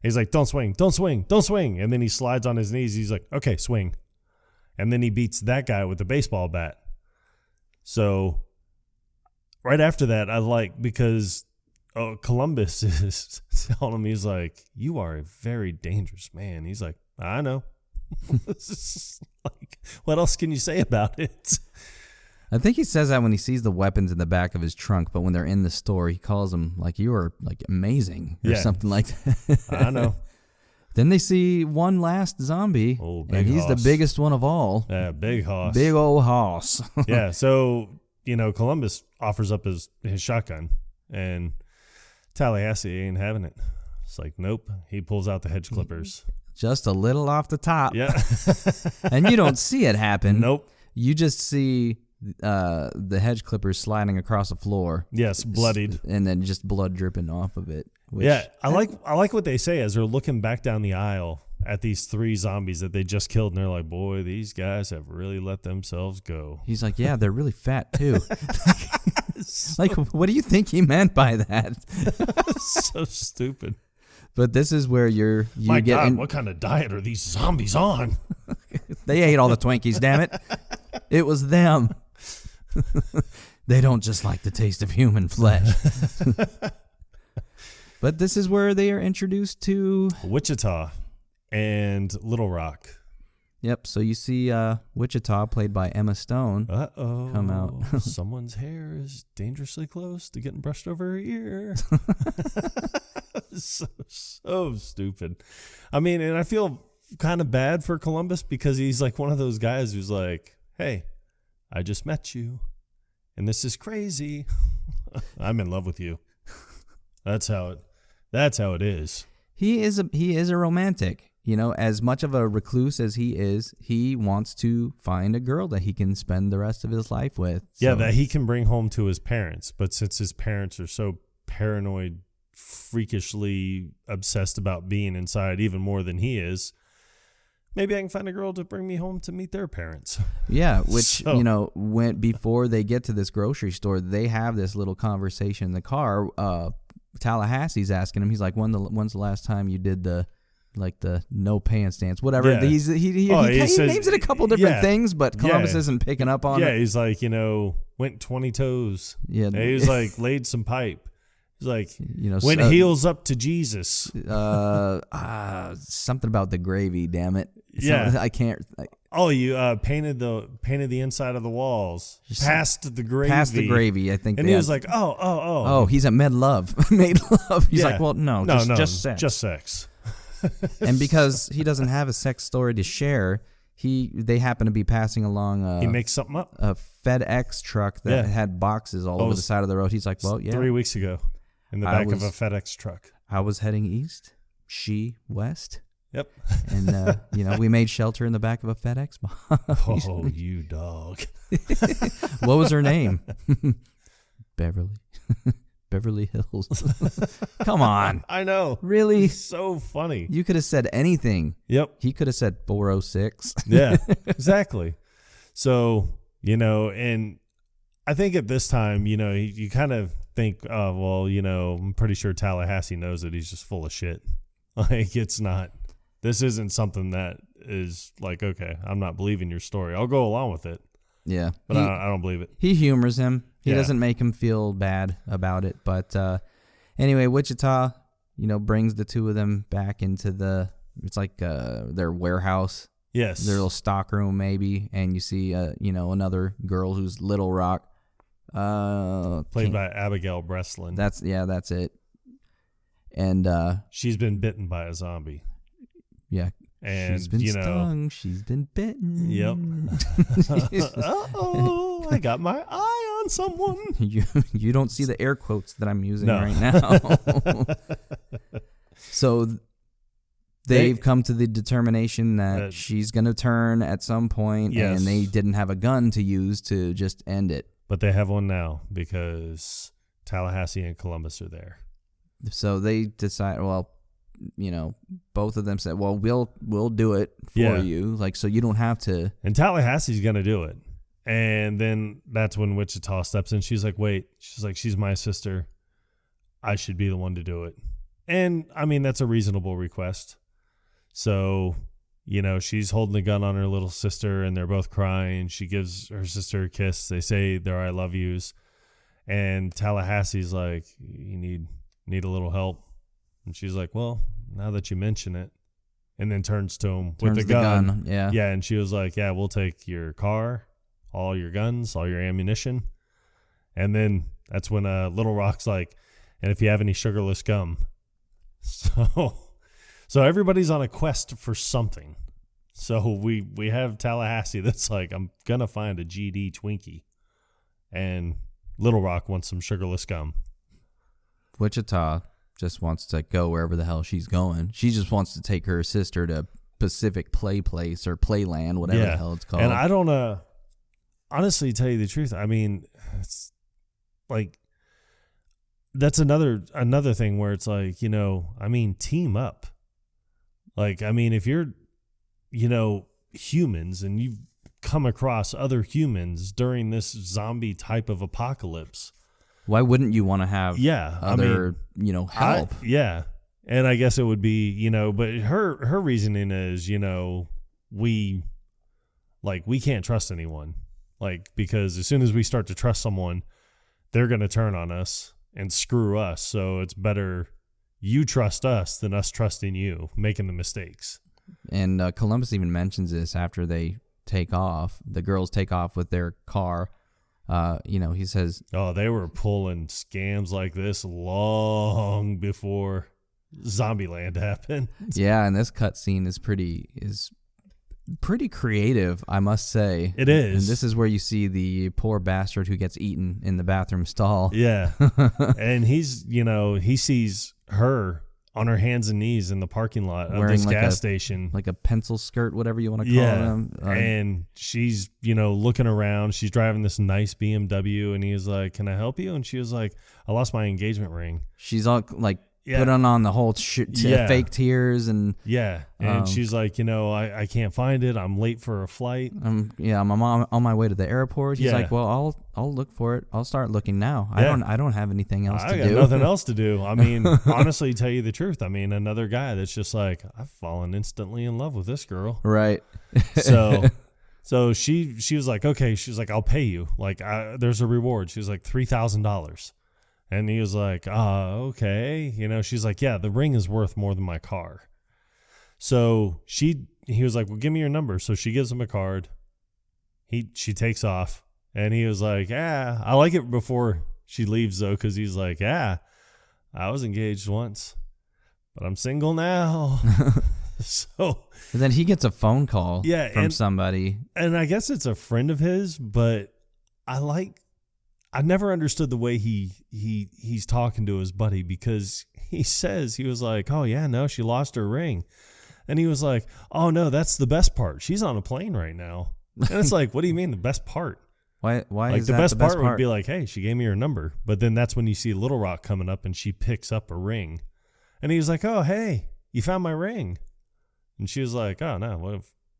He's like, don't swing, don't swing, don't swing. And then he slides on his knees. He's like, okay, swing. And then he beats that guy with the baseball bat. So right after that, because Columbus is telling him, he's like, you are a very dangerous man. He's like, I know. Like, what else can you say about it? I think he says that when he sees the weapons in the back of his trunk, but when they're in the store, he calls them like, you are like amazing or something like that. I know. Then they see one last zombie, and he's the biggest one of all. Yeah, big hoss. Big old hoss. Yeah, so, Columbus offers up his shotgun, and Tallahassee ain't having it. It's like, nope. He pulls out the hedge clippers. Just a little off the top. Yeah. And you don't see it happen. Nope. You just see the hedge clippers sliding across the floor. Yes, bloodied. And then just blood dripping off of it. Yeah, I like what they say as they're looking back down the aisle at these 3 zombies that they just killed, and they're like, boy, these guys have really let themselves go. He's like, yeah, they're really fat too. Like, what do you think he meant by that? So stupid. But this is where My God, what kind of diet are these zombies on? They ate all the Twinkies, damn it. It was them. They don't just like the taste of human flesh. But this is where they are introduced to Wichita and Little Rock. Yep. So you see Wichita, played by Emma Stone, come out. Someone's hair is dangerously close to getting brushed over her ear. So stupid. I mean, and I feel kind of bad for Columbus because he's like one of those guys who's like, hey, I just met you and this is crazy. I'm in love with you. That's how it is. He is a romantic. You know, as much of a recluse as he is, he wants to find a girl that he can spend the rest of his life with. Yeah, that he can bring home to his parents. But since his parents are so paranoid, freakishly obsessed about being inside even more than he is, maybe I can find a girl to bring me home to meet their parents. Yeah, which, you know, before they get to this grocery store, they have this little conversation in the car. Tallahassee's asking him, he's like, when's the last time you did the no pants dance, whatever. Yeah. He names it a couple different things, but Columbus isn't picking up on it. Yeah, he's like, went 20 toes. Yeah. And he's like, laid some pipe. He's like, went heels up to Jesus. Something about the gravy, damn it. I can't. You painted the inside of the walls. Past the gravy. Past the gravy, I think. And he was like, oh. He's at made love. He's like, well, no, just sex. Just sex. And because he doesn't have a sex story to share, they happen to be passing along he makes something up. A FedEx truck that had boxes all over the side of the road. He's like, well, 3 weeks ago in the back of a FedEx truck. I was heading east, she west. Yep. And we made shelter in the back of a FedEx box. Oh, you dog. What was her name? Beverly Hills. Come on. I know. Really? It's so funny. You could have said anything. Yep. He could have said 406. Yeah, exactly. So, and I think at this time, you kind of think, I'm pretty sure Tallahassee knows that he's just full of shit. Like, this isn't something that is like, okay, I'm not believing your story. I'll go along with it. Yeah. But I don't believe it. He humors him. He doesn't make him feel bad about it. But anyway, Wichita, brings the two of them back into it's like their warehouse. Yes. Their little stock room maybe. And you see, another girl who's Little Rock. Played by Abigail Breslin. That's it. And she's been bitten by a zombie. Yeah. And she's been stung. She's been bitten. Yep. I got my eye on someone. You don't see the air quotes that I'm using right now. So they've come to the determination that she's going to turn at some point, and they didn't have a gun to use to just end it. But they have one now because Tallahassee and Columbus are there. So they decide, both of them said, well, we'll do it for you. Like, so you don't have to. And Tallahassee's going to do it. And then that's when Wichita steps in. She's like, wait, she's my sister. I should be the one to do it. And I mean, that's a reasonable request. So, she's holding the gun on her little sister and they're both crying. She gives her sister a kiss. They say their I love yous. And Tallahassee's like, you need a little help. And she's like, well, now that you mention it. And then turns to him with the gun. Yeah. Yeah. And she was like, yeah, we'll take your car, all your guns, all your ammunition. And then that's when Little Rock's like, and if you have any sugarless gum. So everybody's on a quest for something. So we have Tallahassee that's like, I'm going to find a GD Twinkie. And Little Rock wants some sugarless gum. Wichita just wants to go wherever the hell she's going. She just wants to take her sister to Pacific Play Place or Playland, whatever the hell it's called. And I don't honestly tell you the truth. I mean, it's like that's another thing where it's like, team up. Like, I mean, if you're, humans and you've come across other humans during this zombie type of apocalypse, why wouldn't you want to have other, help? And I guess it would be, but her reasoning is, we can't trust anyone. Like, because as soon as we start to trust someone, they're going to turn on us and screw us. So it's better, you trust us than us trusting you, making the mistakes. And Columbus even mentions this after they take off. The girls take off with their car. He says, "Oh, they were pulling scams like this long before Zombieland happened." Yeah, and this cutscene is pretty creative, I must say. It is. And this is where you see the poor bastard who gets eaten in the bathroom stall. Yeah, and he sees her on her hands and knees in the parking lot of Wearing this like gas station. Like a pencil skirt, whatever you want to call them. And she's, looking around. She's driving this nice BMW, and he's like, "Can I help you?" And she was like, "I lost my engagement ring." She's all like put on the whole fake tears and she's like, I can't find it. I'm late for a flight. I'm on my way to the airport. He's like, well, I'll look for it. I'll start looking now. I don't have anything else to do. I got nothing else to do. I mean, honestly, tell you the truth. I mean, another guy that's just like, I've fallen instantly in love with this girl. Right. So she was like, okay. She's like, I'll pay you. Like, there's a reward. She was like, $3,000. And he was like, okay. She's like, yeah, the ring is worth more than my car. So he was like, well, give me your number. So she gives him a card. She takes off. And he was like, yeah, I like it before she leaves, though, because he's like, yeah, I was engaged once, but I'm single now. So and then he gets a phone call from somebody. And I guess it's a friend of his, but I never understood the way he's talking to his buddy, because he was like, oh yeah, no, she lost her ring. And he was like, oh no, that's the best part. She's on a plane right now. And it's like, what do you mean the best part? Why like is the that best the best part would be like, hey, she gave me her number. But then that's when you see Little Rock coming up and she picks up a ring. And he was like, oh, hey, you found my ring. And she was like, oh no,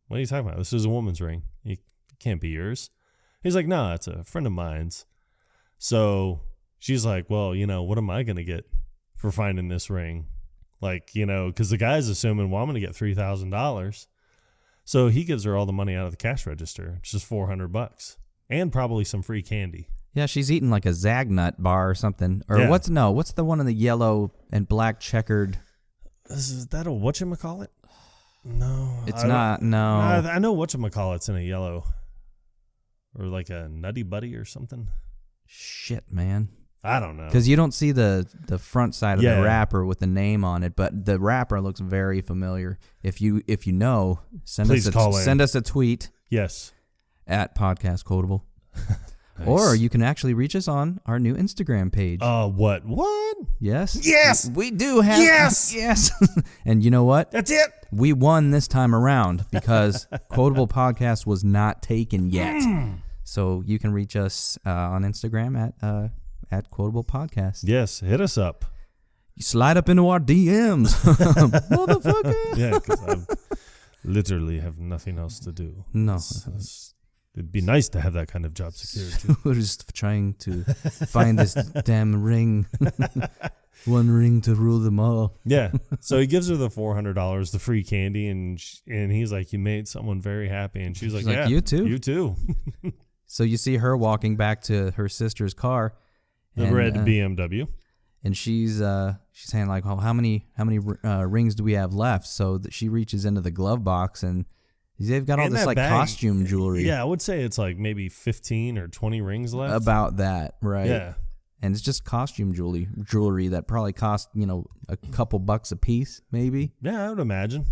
what are you talking about? This is a woman's ring. It can't be yours. He's like, no, it's a friend of mine's. So she's like, well, what am I going to get for finding this ring? Like, because the guy's assuming, well, I'm going to get $3,000. So he gives her all the money out of the cash register. It's just $400 and probably some free candy. Yeah, she's eating like a Zagnut bar or something. Or what's the one in the yellow and black checkered? Is that a whatchamacallit? No. It's not, no. I know whatchamacallit's in a yellow. Or like a Nutty Buddy or something. Shit, man. I don't know. Because you don't see the front side of the wrapper with the name on it, but the wrapper looks very familiar. If you know, send us a tweet. Yes. At Podcast Quotable. Nice. Or you can actually reach us on our new Instagram page. What? Yes. Yes. We do have. Yes. And you know what? That's it. We won this time around because Quotable Podcast was not taken yet. So you can reach us on Instagram at Quotable Podcast. Yes, hit us up. You slide up into our DMs, motherfucker. Yeah, because I literally have nothing else to do. No. It'd be nice to have that kind of job security. We're just trying to find this damn ring. One ring to rule them all. Yeah. So he gives her the $400, the free candy, and he's like, you made someone very happy. And she's like, yeah, you too. You too. So you see her walking back to her sister's car. The red BMW. And she's saying like, oh, how many rings do we have left? So she reaches into the glove box and they've got all this like bag, costume jewelry. Yeah, I would say it's like maybe 15 or 20 rings left. About that, right? Yeah. And it's just costume jewelry that probably cost, a couple bucks a piece, maybe. Yeah, I would imagine.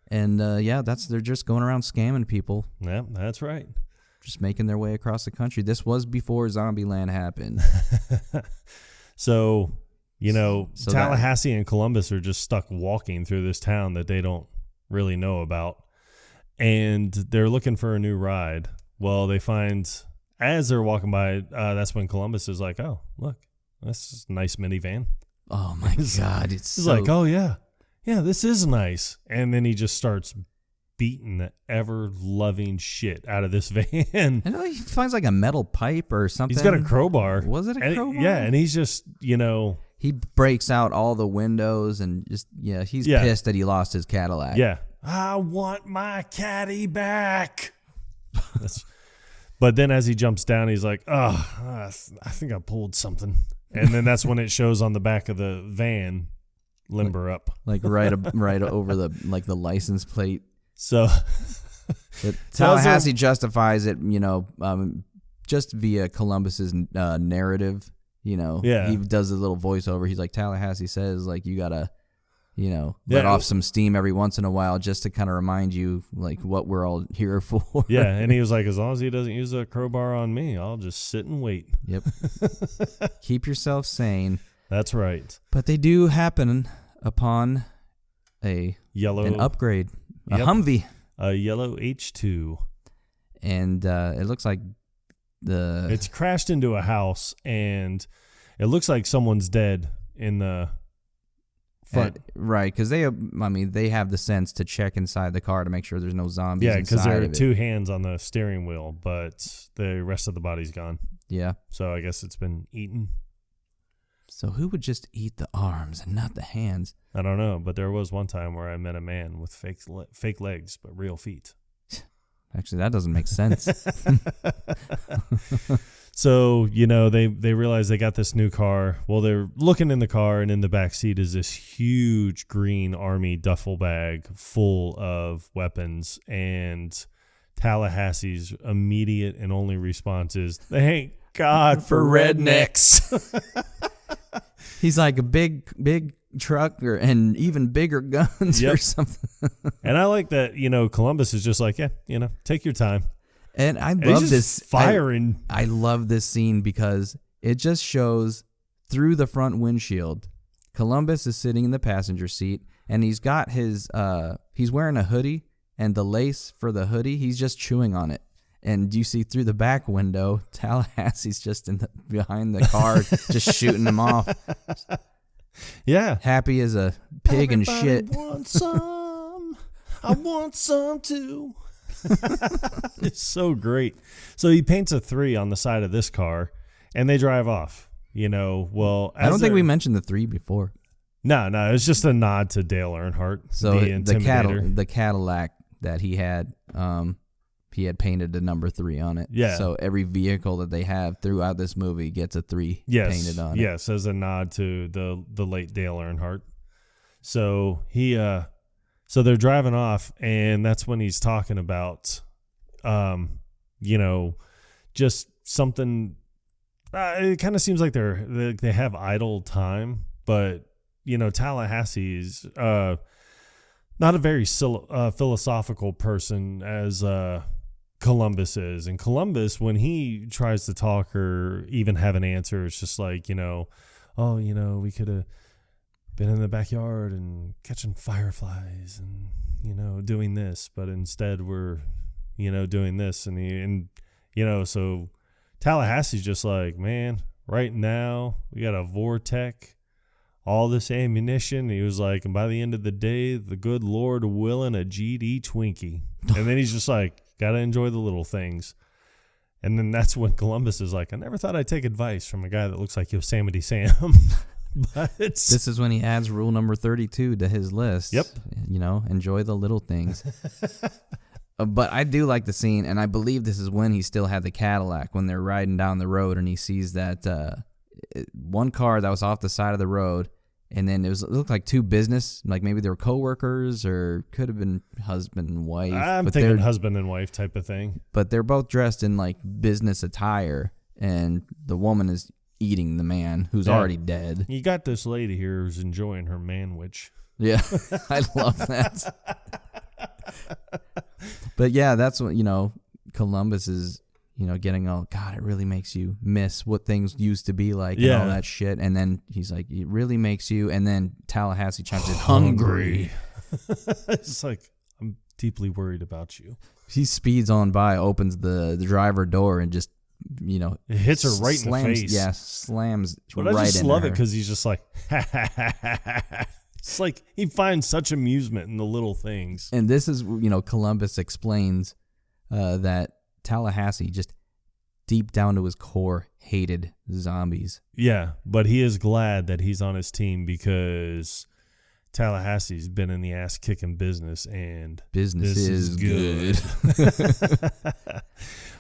And they're just going around scamming people. Yeah, that's right. Just making their way across the country. This was before Zombieland happened. So Tallahassee and Columbus are just stuck walking through this town that they don't really know about. And they're looking for a new ride. Well, they find, as they're walking by, that's when Columbus is like, oh, look, that's a nice minivan. Oh, my God. He's like, oh, yeah. Yeah, this is nice. And then he just starts beating the ever-loving shit out of this van. I know he finds like a metal pipe or something. He's got a crowbar. Was it a crowbar? Yeah, and he's just, He breaks out all the windows and just, he's pissed that he lost his Cadillac. Yeah. I want my caddy back. But then as he jumps down, he's like, oh, I think I pulled something. And then that's when it shows on the back of the van limber up. Like right over the license plate. So Tallahassee justifies it, just via Columbus's narrative. Yeah. He does a little voiceover. He's like, Tallahassee says, like, you gotta, let off some steam every once in a while just to kind of remind you, like, what we're all here for. Yeah, and he was like, as long as he doesn't use a crowbar on me, I'll just sit and wait. Yep. Keep yourself sane. That's right. But they do happen upon an upgrade, a Humvee. A yellow H2. And it looks like it's crashed into a house, and it looks like someone's dead in the front. Right, because they have the sense to check inside the car to make sure there's no zombies inside. Yeah, because there are two hands on the steering wheel, but the rest of the body's gone. Yeah. So I guess it's been eaten. So who would just eat the arms and not the hands? I don't know, but there was one time where I met a man with fake legs but real feet. Actually, that doesn't make sense. So, they realize they got this new car. Well, they're looking in the car, and in the back seat is this huge green army duffel bag full of weapons. And Tallahassee's immediate and only response is, "Thank God for rednecks." He's like a big truck and even bigger guns or something. And I like that, Columbus is just like, take your time. And I love this firing. I love this scene because it just shows through the front windshield. Columbus is sitting in the passenger seat, and he's got his he's wearing a hoodie, and the lace for the hoodie, he's just chewing on it. And you see through the back window, Tallahassee's just behind the car, just shooting him off. Yeah. Happy as a pig and shit. Want some. I want some too. It's so great. So he paints a 3 on the side of this car, and they drive off. I don't think we mentioned the 3 before. No, it's just a nod to Dale Earnhardt. So the Cadillac that he had, he had painted the number 3 on it. Yeah. So every vehicle that they have throughout this movie gets a 3 painted on it. Yes, as a nod to the late Dale Earnhardt. So so they're driving off, and that's when he's talking about, just something. It kind of seems like they have idle time, but Tallahassee's not a very philosophical person as Columbus is. And Columbus, when he tries to talk or even have an answer, it's just like, we could have been in the backyard and catching fireflies and, doing this, but instead we're, doing this. And so Tallahassee's just like, man, right now we got a Vortec, all this ammunition. He was like, and by the end of the day, the good Lord willing, a GD Twinkie. And then he's just like, got to enjoy the little things. And then that's when Columbus is like, I never thought I'd take advice from a guy that looks like Yosemite Sam. But this is when he adds rule number 32 to his list. Yep. Enjoy the little things. But I do like the scene, and I believe this is when he still had the Cadillac, when they're riding down the road, and he sees that one car that was off the side of the road, and then it looked like 2 business, like maybe they were coworkers or could have been husband and wife. I'm thinking husband and wife type of thing. But they're both dressed in like business attire, and the woman is eating the man who's already dead. You got this lady here who's enjoying her manwich. Yeah, I love that. But yeah, that's what, Columbus is, getting all, God, it really makes you miss what things used to be like and all that shit. And then he's like, it really makes you, and then Tallahassee chimes in, hungry. It's like, I'm deeply worried about you. He speeds on by, opens the driver door, and just, it hits her right in the face. Yeah, slams but right in her. I just love it because he's just like, it's like he finds such amusement in the little things. And this is, Columbus explains that Tallahassee just deep down to his core hated zombies. Yeah, but he is glad that he's on his team because Tallahassee's been in the ass-kicking business, and business is good.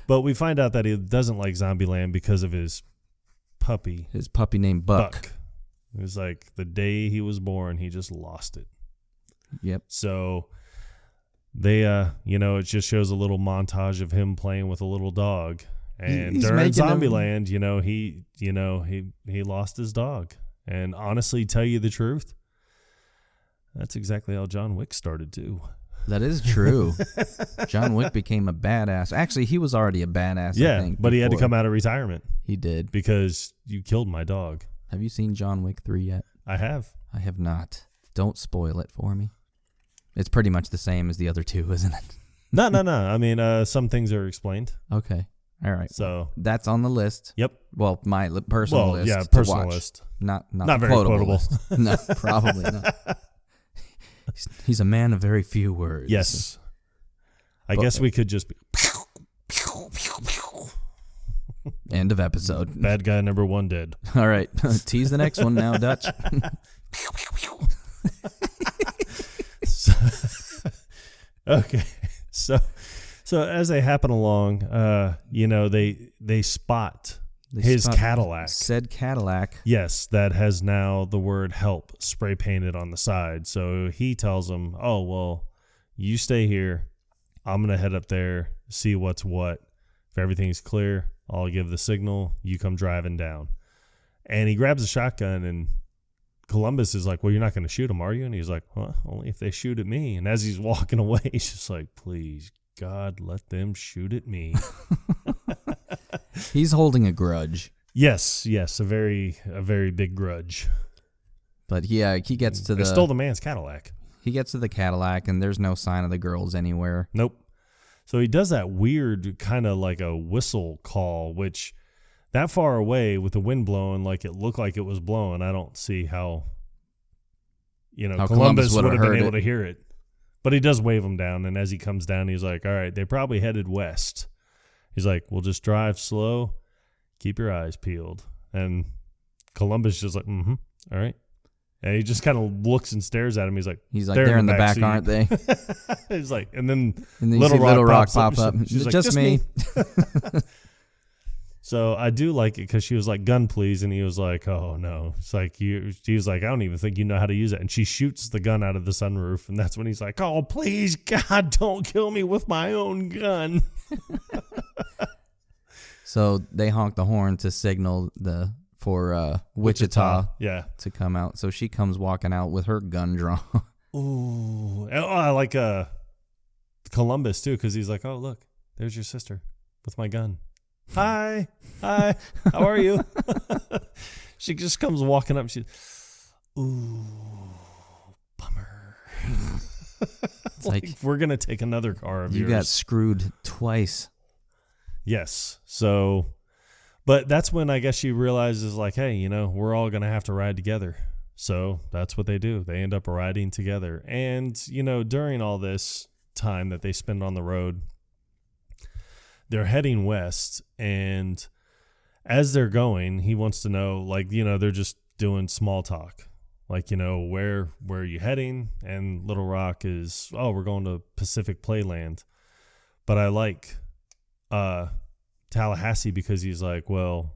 But we find out that he doesn't like Zombieland because of his puppy. His puppy named Buck. It was like the day he was born, he just lost it. Yep. So they, it just shows a little montage of him playing with a little dog. And He's during making Zombieland, he lost his dog. And honestly, tell you the truth, that's exactly how John Wick started too. That is true. John Wick became a badass. Actually, he was already a badass. Yeah, I think, but he had to before. come out of retirement. He did. Because you killed my dog. Have you seen John Wick 3 yet? I have. I have not. Don't spoil it for me. It's pretty much the same as the other two, isn't it? No. I mean, some things are explained. Okay. All right. So that's on the list. Yep. Well, my personal list. Yeah, to personal watch. list. Not very quotable. List. No, probably not. He's a man of very few words. Yes. I guess we could just be. End of episode. Bad guy number 1 dead. All right. Tease the next one now, Dutch. Okay. So as they happen along, they spot his Cadillac. Said Cadillac. Yes, that has now the word help spray painted on the side. So he tells them, oh, well, you stay here. I'm going to head up there, see what's what. If everything's clear, I'll give the signal. You come driving down. And he grabs a shotgun, and Columbus is like, well, you're not going to shoot him, are you? And he's like, well, only if they shoot at me. And as he's walking away, he's just like, please, God, let them shoot at me. He's holding a grudge. Yes, a very big grudge. But yeah, he gets to They stole the man's Cadillac. He gets to the Cadillac, and there's no sign of the girls anywhere. Nope. So he does that weird kind of like a whistle call, which that far away with the wind blowing, like it looked like it was blowing. I don't see how Columbus would have been able to hear it. But he does wave them down, and as he comes down, he's like, all right, they probably headed west. He's like, we'll just drive slow, keep your eyes peeled. And Columbus just like, all right. And he just kind of looks and stares at him. He's like, they're in the back, aren't they? He's like, and then Little Rock pop up. She's like, just me. So I do like it because she was like, gun, please. And he was like, oh, no. It's like, he was like, I don't even think you know how to use it. And she shoots the gun out of the sunroof. And that's when he's like, oh, please, God, don't kill me with my own gun. So they honk the horn to signal for Wichita to come out. So she comes walking out with her gun drawn. Ooh. I like Columbus, too, because he's like, oh, look, there's your sister with my gun. Hi, how are you? She just comes walking up. She's, ooh, bummer. It's like we're going to take another car of yours. You got screwed twice. Yes. So, but that's when I guess she realizes like, hey, we're all going to have to ride together. So that's what they do. They end up riding together. And, during all this time that they spend on the road, they're heading west, and as they're going, he wants to know, like, they're just doing small talk. Like, where are you heading? And Little Rock is, oh, we're going to Pacific Playland. But I like Tallahassee because he's like, well,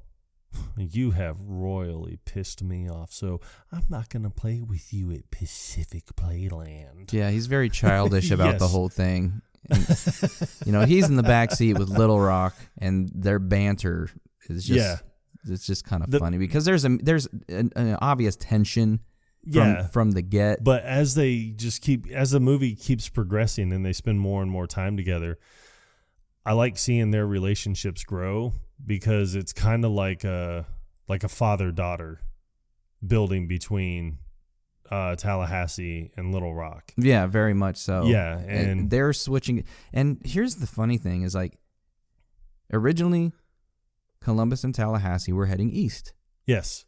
you have royally pissed me off, so I'm not going to play with you at Pacific Playland. Yeah, he's very childish about the whole thing. And, he's in the back seat with Little Rock, and their banter is just it's just kind of funny because there's an obvious tension from the get. But as the movie keeps progressing and they spend more and more time together, I like seeing their relationships grow because it's kind of like a father-daughter building between Tallahassee and Little Rock. Yeah, very much so. Yeah, and they're switching. And here's the funny thing is like originally Columbus and Tallahassee were heading east. Yes.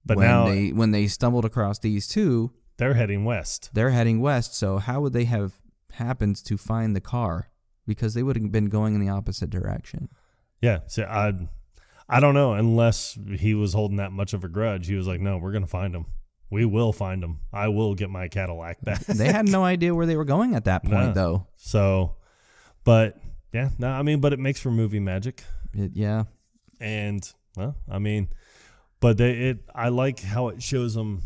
But when they stumbled across these two, they're heading west. So how would they have happened to find the car? Because they would have been going in the opposite direction. Yeah. So I don't know, unless he was holding that much of a grudge. He was like, no, we're going to find him. We will find them. I will get my Cadillac back. They had no idea where they were going at that point, though. So, but yeah, but it makes for movie magic. Yeah. And, well, I mean, But I like how it shows them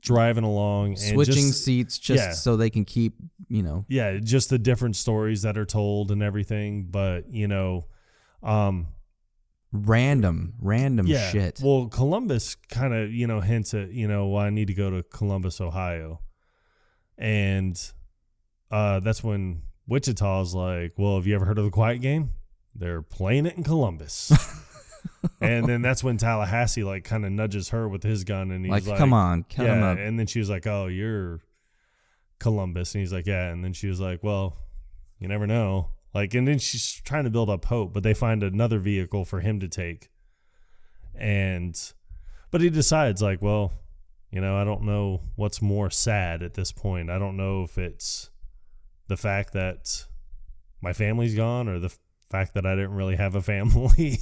driving along and switching seats so they can keep, Yeah, just the different stories that are told and everything. But, random shit. Well, Columbus kind of, hints at, well, I need to go to Columbus, Ohio. And that's when Wichita's like, well, have you ever heard of the Quiet Game? They're playing it in Columbus. And then that's when Tallahassee like kind of nudges her with his gun, and he's like, come on, cut him up. And then she was like, oh, you're Columbus. And he's like, yeah. And then she was like, well, you never know. Like, and then she's trying to build up hope, but they find another vehicle for him to take. But he decides like, well, I don't know what's more sad at this point. I don't know if it's the fact that my family's gone or the fact that I didn't really have a family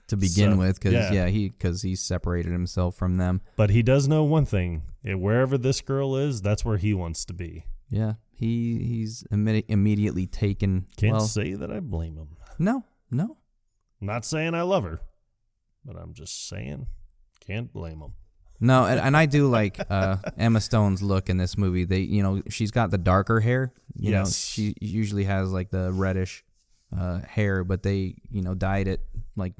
to begin with, because he separated himself from them. But he does know one thing: wherever this girl is, that's where he wants to be. Yeah, he's immediately taken. Can't say that I blame him. No. I'm not saying I love her, but I'm just saying can't blame him. No, and I do like Emma Stone's look in this movie. She's got the darker hair. She usually has like the reddish hair, but they dyed it like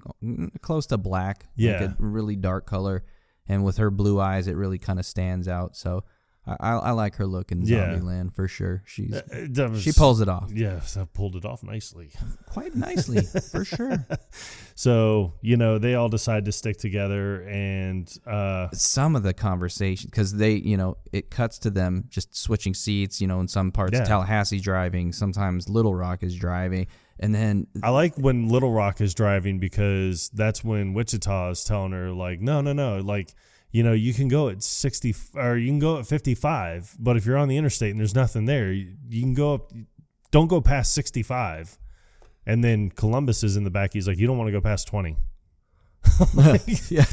close to black, like a really dark color, and with her blue eyes it really kind of stands out. So I like her look in Zombieland for sure. She pulls it off. Yes, I pulled it off nicely. Quite nicely, for sure. So, they all decide to stick together, and some of the conversation, because it cuts to them just switching seats, in some parts Tallahassee's driving, sometimes Little Rock is driving. And then I like when Little Rock is driving, because that's when Wichita is telling her like, no, like, you can go at 60 or you can go at 55, but if you're on the interstate and there's nothing there, you can go up, don't go past 65. And then Columbus is in the back. He's like, you don't want to go past 20.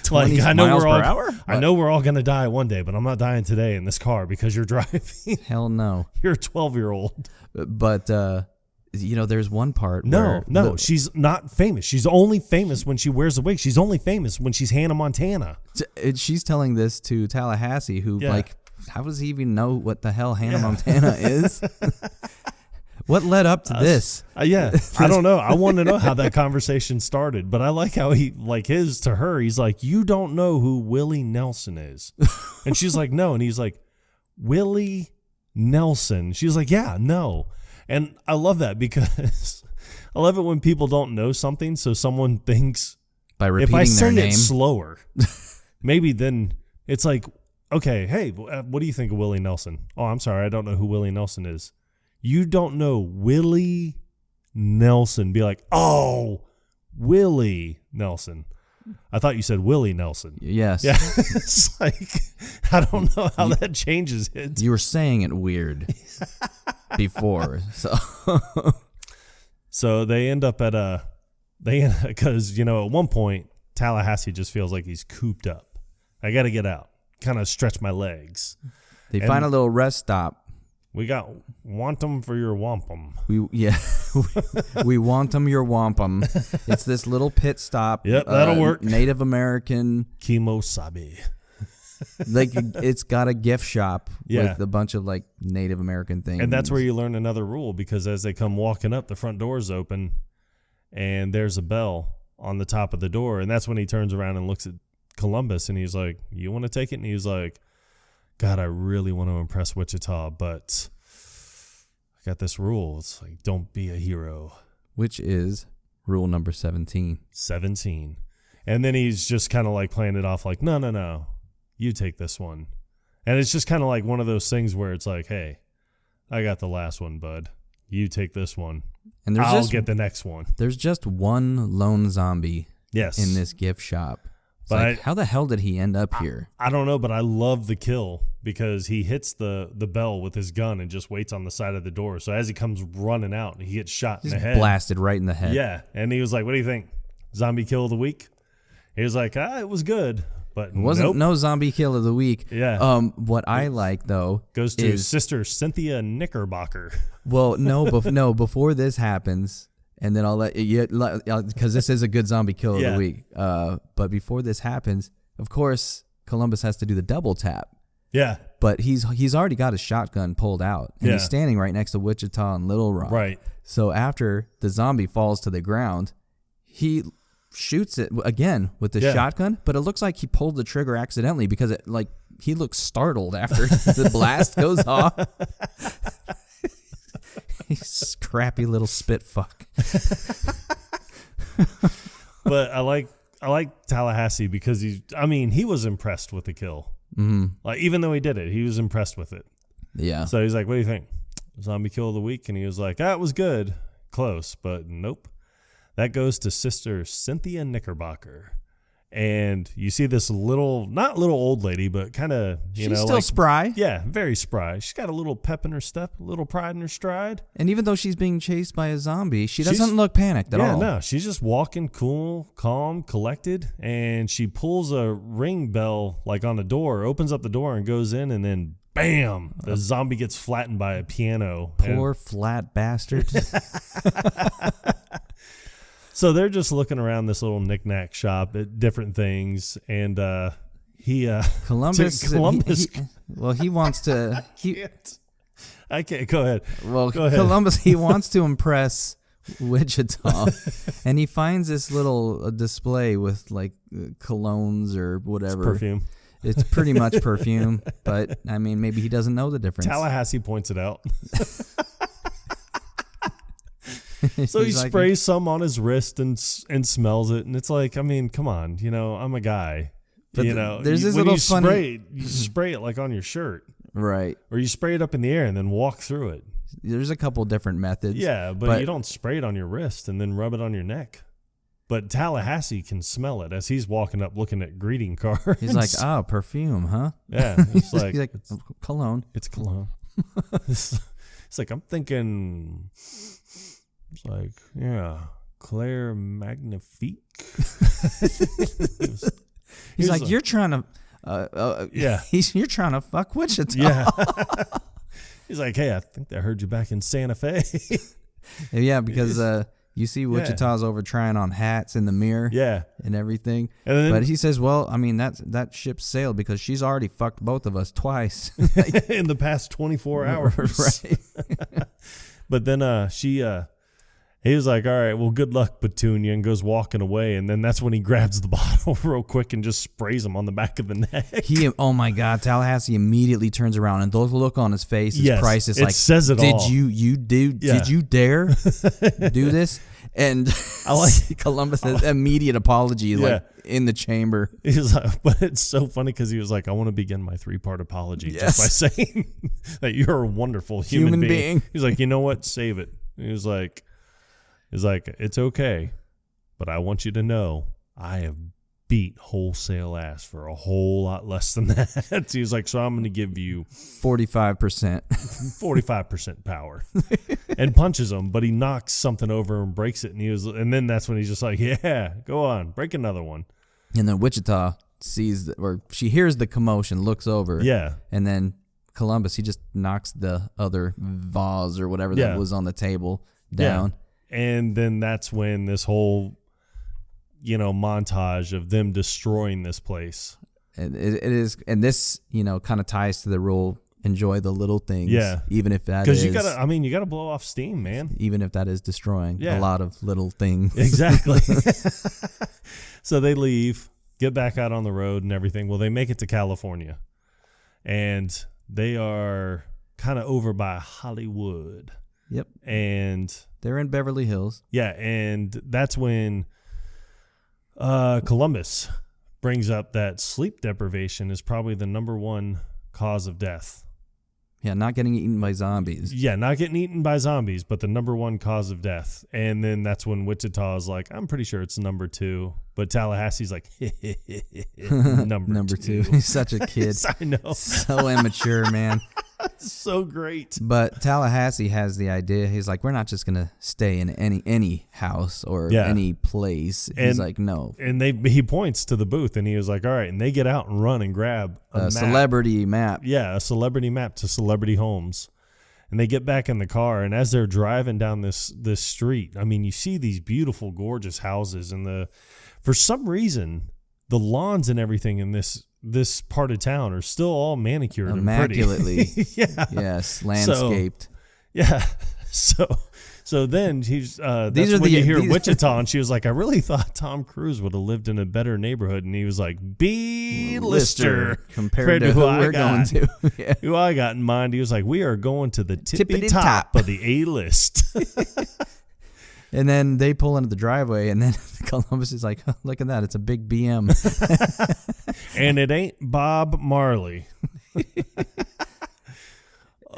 20 miles per hour? I know we're all going to die one day, but I'm not dying today in this car because you're driving. Hell no. You're a 12-year-old. But, there's one part where... No, she's not famous. She's only famous when she wears a wig. She's only famous when she's Hannah Montana. She's telling this to Tallahassee, who, how does he even know what the hell Hannah Montana is? What led up to this? I don't know. I want to know how that conversation started, but I like how he, like to her, he's like, you don't know who Willie Nelson is. And she's like, no. And he's like, Willie Nelson. She's like, yeah, no. And I love that, because I love it when people don't know something, so someone thinks, by repeating if I say their name it slower, maybe then it's like, okay, hey, what do you think of Willie Nelson? Oh, I'm sorry, I don't know who Willie Nelson is. You don't know Willie Nelson. Be like, oh, Willie Nelson. I thought you said Willie Nelson. Yes. Yeah. It's like, I don't know how that changes it. You were saying it weird before. So they end up at because, at one point, Tallahassee just feels like he's cooped up. I got to get out, kind of stretch my legs. They find a little rest stop. We got want 'em for your wampum. We want 'em your wampum. It's this little pit stop. Yep, that'll work. Native American Kimosabe. Like, it's got a gift shop with a bunch of like Native American things. And that's where you learn another rule, because as they come walking up, the front door's open and there's a bell on the top of the door. And that's when he turns around and looks at Columbus and he's like, you want to take it? And he's like, God, I really want to impress Wichita, but I got this rule. It's like, don't be a hero. Which is rule number 17. 17. And then he's just kind of like playing it off like, no, you take this one. And it's just kind of like one of those things where it's like, hey, I got the last one, bud. You take this one. And I'll get the next one. There's just one lone zombie in this gift shop. But how the hell did he end up here? I don't know, but I love the kill, because he hits the bell with his gun and just waits on the side of the door. So as he comes running out, he gets shot in the head. Blasted right in the head. Yeah. And he was like, what do you think? Zombie kill of the week? He was like, it was good. But it wasn't no zombie kill of the week. Yeah. What I like, though, goes to his sister, Cynthia Knickerbocker. Well, before this happens... And then I'll let you, because this is a good zombie kill of the week. But before this happens, of course, Columbus has to do the double tap. Yeah. But he's already got his shotgun pulled out, and he's standing right next to Wichita and Little Rock. Right. So after the zombie falls to the ground, he shoots it again with the shotgun, but it looks like he pulled the trigger accidentally because he looks startled after the blast goes off. He's scrappy little spit fuck. But I like Tallahassee because he was impressed with the kill. Mm-hmm. Like, even though he did it, he was impressed with it. Yeah. So he's like, what do you think? Zombie kill of the week? And he was like, it was good. Close, but nope. That goes to Sister Cynthia Knickerbocker. And you see this not little old lady, but kind of, she's still spry. Yeah, very spry. She's got a little pep in her step, a little pride in her stride. And even though she's being chased by a zombie, she doesn't look panicked at all. Yeah, no, she's just walking cool, calm, collected. And she pulls a ring bell like on the door, opens up the door and goes in, and then bam, the zombie gets flattened by a piano. Poor flat bastard. So they're just looking around this little knick-knack shop at different things, and Columbus. He wants to. I can't. Go ahead. Well, go ahead. Columbus, he wants to impress Wichita, and he finds this little display with like colognes or whatever. It's perfume. It's pretty much perfume, but I mean, maybe he doesn't know the difference. Tallahassee points it out. So he sprays some on his wrist and smells it, and it's like, I mean, come on, I'm a guy. But there's this little funny. You spray it like on your shirt, right? Or you spray it up in the air and then walk through it. There's a couple different methods. Yeah, but you don't spray it on your wrist and then rub it on your neck. But Tallahassee can smell it as he's walking up looking at greeting cards. He's like, oh, perfume, huh? Yeah. It's like, he's like, cologne. It's cologne. It's like, I'm thinking, it's like, yeah, Claire Magnifique. He's like, you're trying to, you're trying to fuck Wichita. Yeah. He's like, hey, I think I heard you back in Santa Fe. Yeah, because you see Wichita's over trying on hats in the mirror, and everything. And then, but he says, "Well, I mean that ship sailed because she's already fucked both of us twice in the past 24 hours." Right. But then he was like, "All right, well, good luck, Petunia," and goes walking away. And then that's when he grabs the bottle real quick and just sprays him on the back of the neck. Oh my God, Tallahassee immediately turns around and the look on his face is priceless. It like, says it all. Did you dare do this? And I like Columbus's immediate apology, like in the chamber. He's like, but it's so funny because he was like, "I want to begin my 3-part apology just by saying that you're a wonderful human being." He's like, "You know what? Save it." He was like, "It's okay, but I want you to know I have beat wholesale ass for a whole lot less than that." He was like, "So I'm going to give you 45% power," and punches him, but he knocks something over and breaks it, and then that's when he's just like, "Yeah, go on, break another one." And then Wichita sees she hears the commotion, looks over, and then Columbus, he just knocks the other vase or whatever that was on the table down. And then that's when this whole, montage of them destroying this place. And it is, and this, kind of ties to the rule: enjoy the little things, even if that is. Because you gotta blow off steam, man. Even if that is destroying a lot of little things. Exactly. So they leave, get back out on the road and everything. Well, they make it to California, and they are kind of over by Hollywood. Yep. And they're in Beverly Hills. Yeah, and that's when Columbus brings up that sleep deprivation is probably the number one cause of death. Yeah, not getting eaten by zombies. Yeah, not getting eaten by zombies, but the number one cause of death. And then that's when Wichita is like, I'm pretty sure it's number 2. But Tallahassee's like, number two. He's such a kid. I know. So immature, man. So great. But Tallahassee has the idea. He's like, we're not just going to stay in any house or any place. He's like, no. And he points to the booth and he was like, all right. And they get out and run and grab a celebrity map. Yeah, a celebrity map to celebrity homes. And they get back in the car, and as they're driving down this street, I mean, you see these beautiful, gorgeous houses, and for some reason, the lawns and everything in this part of town are still all manicured immaculately. and pretty. Yeah. Yes, landscaped. So then he's that's when you hear Wichita, and she was like, I really thought Tom Cruise would have lived in a better neighborhood, and he was like, B-lister compared to who we're going to. Yeah. Who I got in mind, he was like, we are going to the tippy top of the A-list. And then they pull into the driveway, and then Columbus is like, oh, look at that, it's a big BM. And it ain't Bob Marley.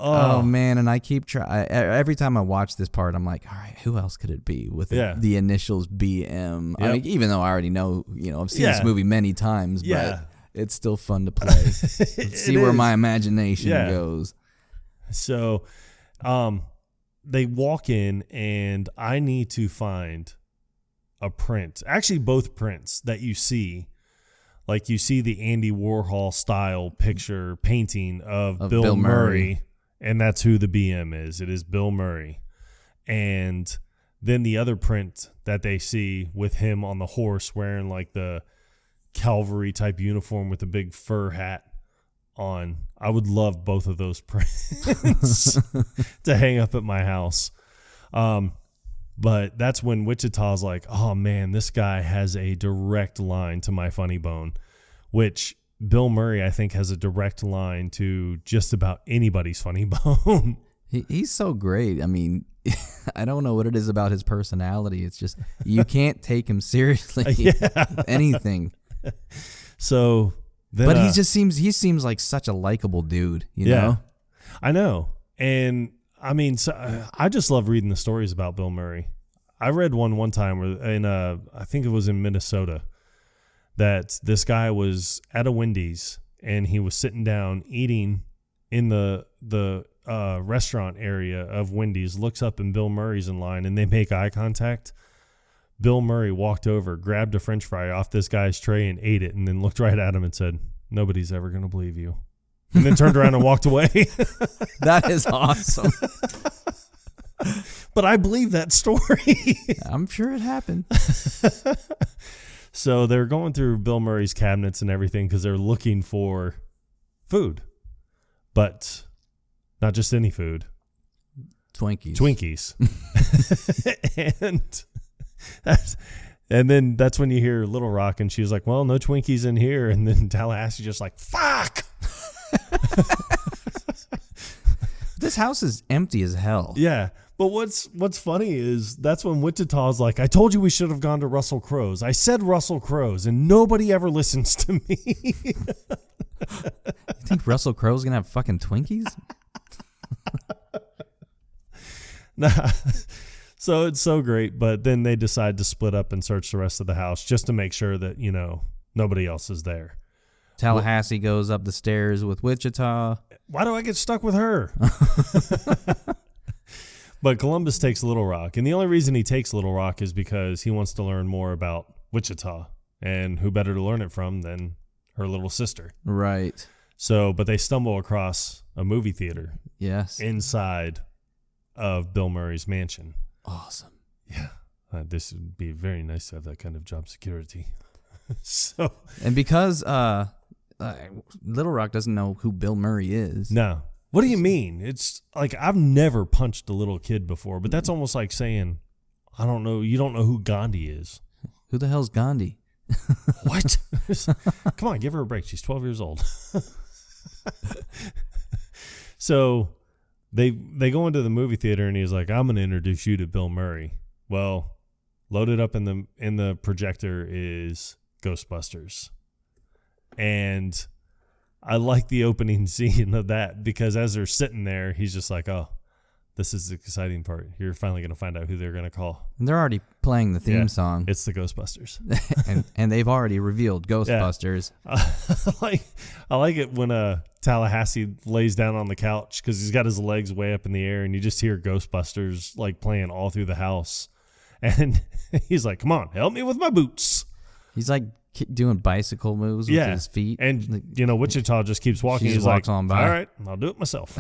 Oh man, and I keep trying. Every time I watch this part, I'm like, all right, who else could it be with the initials BM? Yep. I mean, even though I already know, I've seen this movie many times, but it's still fun to play. See where my imagination goes. So, they walk in, and I need to find a print. Actually, both prints that you see. Like, you see the Andy Warhol style picture painting of Bill Murray. And that's who the BM is. It is Bill Murray. And then the other print that they see with him on the horse wearing like the cavalry type uniform with the big fur hat on. I would love both of those prints to hang up at my house. But that's when Wichita's like, oh man, this guy has a direct line to my funny bone, which Bill Murray, I think, has a direct line to just about anybody's funny bone. He's so great. I mean, I don't know what it is about his personality. It's just, you can't take him seriously. Anything. So, then, but he seems like such a likable dude, you know? I know. And I mean, I just love reading the stories about Bill Murray. I read one time where I think it was in Minnesota, that this guy was at a Wendy's and he was sitting down eating in the restaurant area of Wendy's, looks up and Bill Murray's in line, and they make eye contact. Bill Murray walked over, grabbed a French fry off this guy's tray and ate it, and then looked right at him and said, nobody's ever going to believe you. And then turned around and walked away. That is awesome. But I believe that story. I'm sure it happened. So they're going through Bill Murray's cabinets and everything because they're looking for food. But not just any food. Twinkies. And then that's when you hear Little Rock, and she's like, well, no Twinkies in here. And then Tallahassee just like, fuck. This house is empty as hell. Yeah. But what's funny is that's when Wichita's like, I told you we should have gone to Russell Crowe's. I said Russell Crowe's, and nobody ever listens to me. You think Russell Crowe's going to have fucking Twinkies? Nah. So it's so great. But then they decide to split up and search the rest of the house just to make sure that, nobody else is there. Tallahassee goes up the stairs with Wichita. Why do I get stuck with her? But Columbus takes Little Rock, and the only reason he takes Little Rock is because he wants to learn more about Wichita, and who better to learn it from than her little sister. Right. So, but they stumble across a movie theater. Yes. Inside of Bill Murray's mansion. Awesome. Yeah. This would be very nice to have that kind of job security. And because Little Rock doesn't know who Bill Murray is. No. What do you mean? It's like, I've never punched a little kid before, but that's almost like saying, I don't know, you don't know who Gandhi is. Who the hell's Gandhi? What? Come on, give her a break. She's 12 years old. So they go into the movie theater, and he's like, I'm going to introduce you to Bill Murray. Well, loaded up in the projector is Ghostbusters. And I like the opening scene of that, because as they're sitting there, he's just like, oh, this is the exciting part. You're finally going to find out who they're going to call. And they're already playing the theme song. It's the Ghostbusters. and they've already revealed Ghostbusters. Yeah. I like it when Tallahassee lays down on the couch because he's got his legs way up in the air, and you just hear Ghostbusters like playing all through the house. And he's like, come on, help me with my boots. He's like doing bicycle moves with his feet. And, Wichita just keeps walking. He's walks on by. All right, I'll do it myself.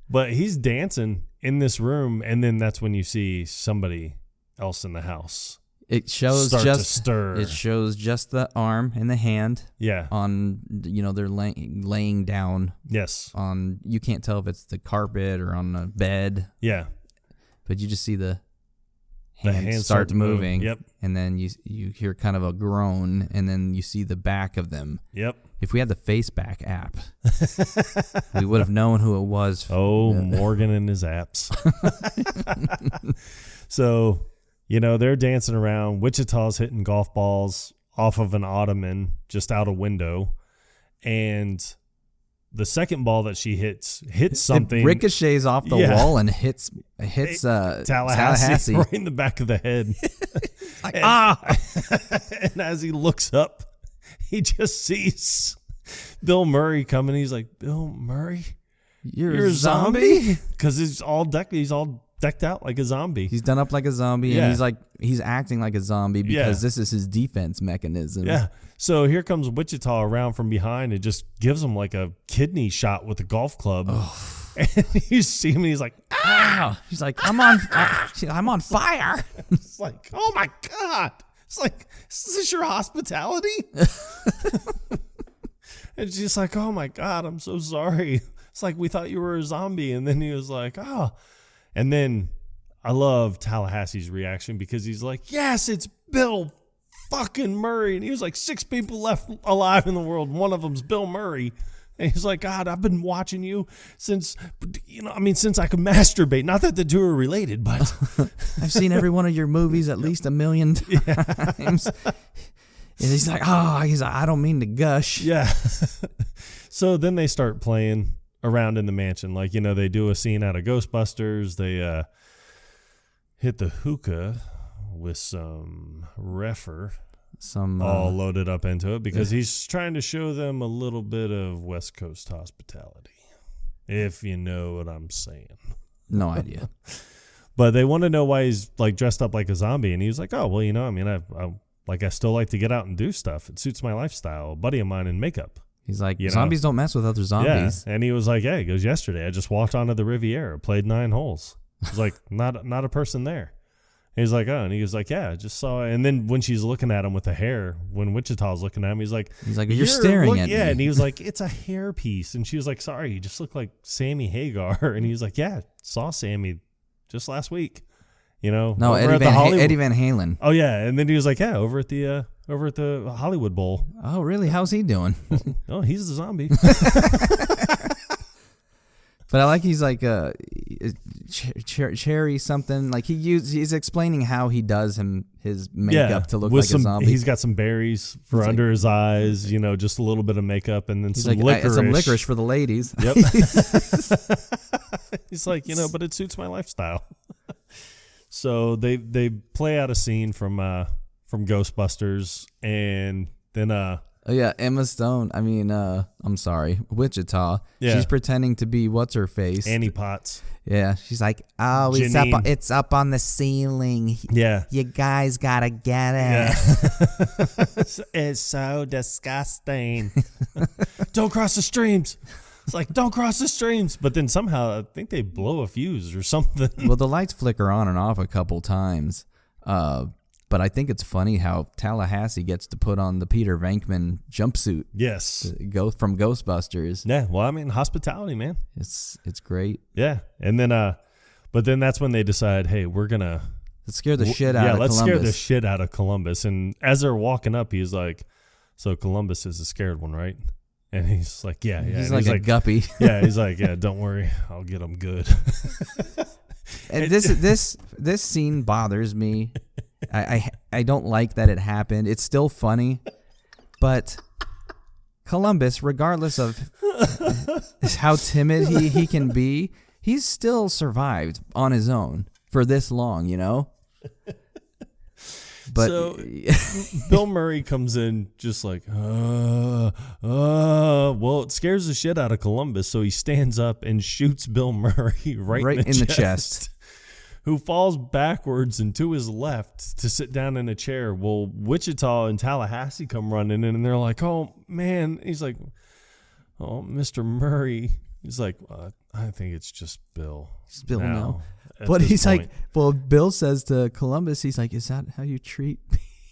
But he's dancing in this room, and then that's when you see somebody else in the house. It shows start just to stir. It shows just the arm and the hand. Yeah. On they're laying down. Yes. On you can't tell if it's the carpet or on the bed. Yeah. But you just see the hand start moving. Yep. And then you hear kind of a groan, and then you see the back of them. Yep. If we had the Faceback app, we would have known who it was. Oh, Morgan and his apps. So, they're dancing around. Wichita's hitting golf balls off of an ottoman just out a window. And the second ball that she hits something. It ricochets off the wall and hits Tallahassee right in the back of the head. And as he looks up, he just sees Bill Murray coming. He's like, Bill Murray, you're a zombie? Because he's all decked out like a zombie. He's done up like a zombie, and he's acting like a zombie because this is his defense mechanism. Yeah. So here comes Wichita around from behind and just gives him like a kidney shot with a golf club. Oh. And you see him, and he's like, "Ah!" He's like, I'm on fire. It's like, oh my God. It's like, is this your hospitality? And she's like, oh my God, I'm so sorry. It's like, we thought you were a zombie. And then he was like, oh. And then I love Tallahassee's reaction because he's like, yes, it's Bill fucking Murray. And he was like, 6 people left alive in the world. One of them's Bill Murray. And he's like, God, I've been watching you since I could masturbate. Not that the two are related, but I've seen every one of your movies at least 1 million times. And he's like, I don't mean to gush. Yeah. So then they start playing around in the mansion. Like, they do a scene out of Ghostbusters. They hit the hookah with some reefer. All loaded up into it because he's trying to show them a little bit of West Coast hospitality, if you know what I'm saying. No idea. But they want to know why he's like dressed up like a zombie, and he's like, "Oh, well, I still like to get out and do stuff. It suits my lifestyle." A buddy of mine in makeup. He's like, zombies don't mess with other zombies. Yeah, and he was like, "Yeah." He goes, "Yesterday, I just walked onto the Riviera, played 9 holes. He's like, not a person there." He's like, oh, and he was like, yeah, I just saw it. And then when she's looking at him with the hair, when Wichita's looking at him, he's like, you're staring at me. Yeah, and he was like, it's a hair piece. And she was like, sorry, you just look like Sammy Hagar. And he was like, yeah, saw Sammy just last week. No, Eddie Van Halen. Oh yeah, and then he was like, yeah, over at the Hollywood Bowl. Oh really? How's he doing? Oh, he's a zombie. But I like he's like cherry something. Like he's explaining how he does his makeup to look like a zombie. He's got some berries for under his eyes, just a little bit of makeup, and then some licorice. Some licorice for the ladies. Yep. He's like, but it suits my lifestyle. So they play out a scene from Ghostbusters, and then oh yeah, Emma Stone. I mean, I'm sorry, Wichita. Yeah. She's pretending to be what's her face. Annie Potts. Yeah, she's like, oh, it's up on the ceiling. Yeah, you guys gotta get it. Yeah. It's so disgusting. Don't cross the streams. It's like, don't cross the streams. But then somehow I think they blow a fuse or something. Well, the lights flicker on and off a couple times. But I think it's funny how Tallahassee gets to put on the Peter Venkman jumpsuit. Yes. Go from Ghostbusters. Yeah. Well, I mean, hospitality, man. It's great. Yeah. And then, but then that's when they decide, hey, we're going to. Let's scare the shit out of Columbus. Yeah, let's scare the shit out of Columbus. And as they're walking up, he's like, so Columbus is the scared one, right? And he's like, yeah. He's like a guppy. Yeah. He's like, yeah, don't worry. I'll get him good. And this scene bothers me. I don't like that it happened. It's still funny, but Columbus, regardless of how timid he can be, he's still survived on his own for this long, But so Bill Murray comes in just like, well, it scares the shit out of Columbus, so he stands up and shoots Bill Murray right in the chest. Who falls backwards and to his left to sit down in a chair. Well, Wichita and Tallahassee come running in, and they're like, oh, man. He's like, oh, Mr. Murray. He's like, I think it's just Bill. It's Bill now. But this he's point. like, well, Bill says to Columbus, he's like, is that how you treat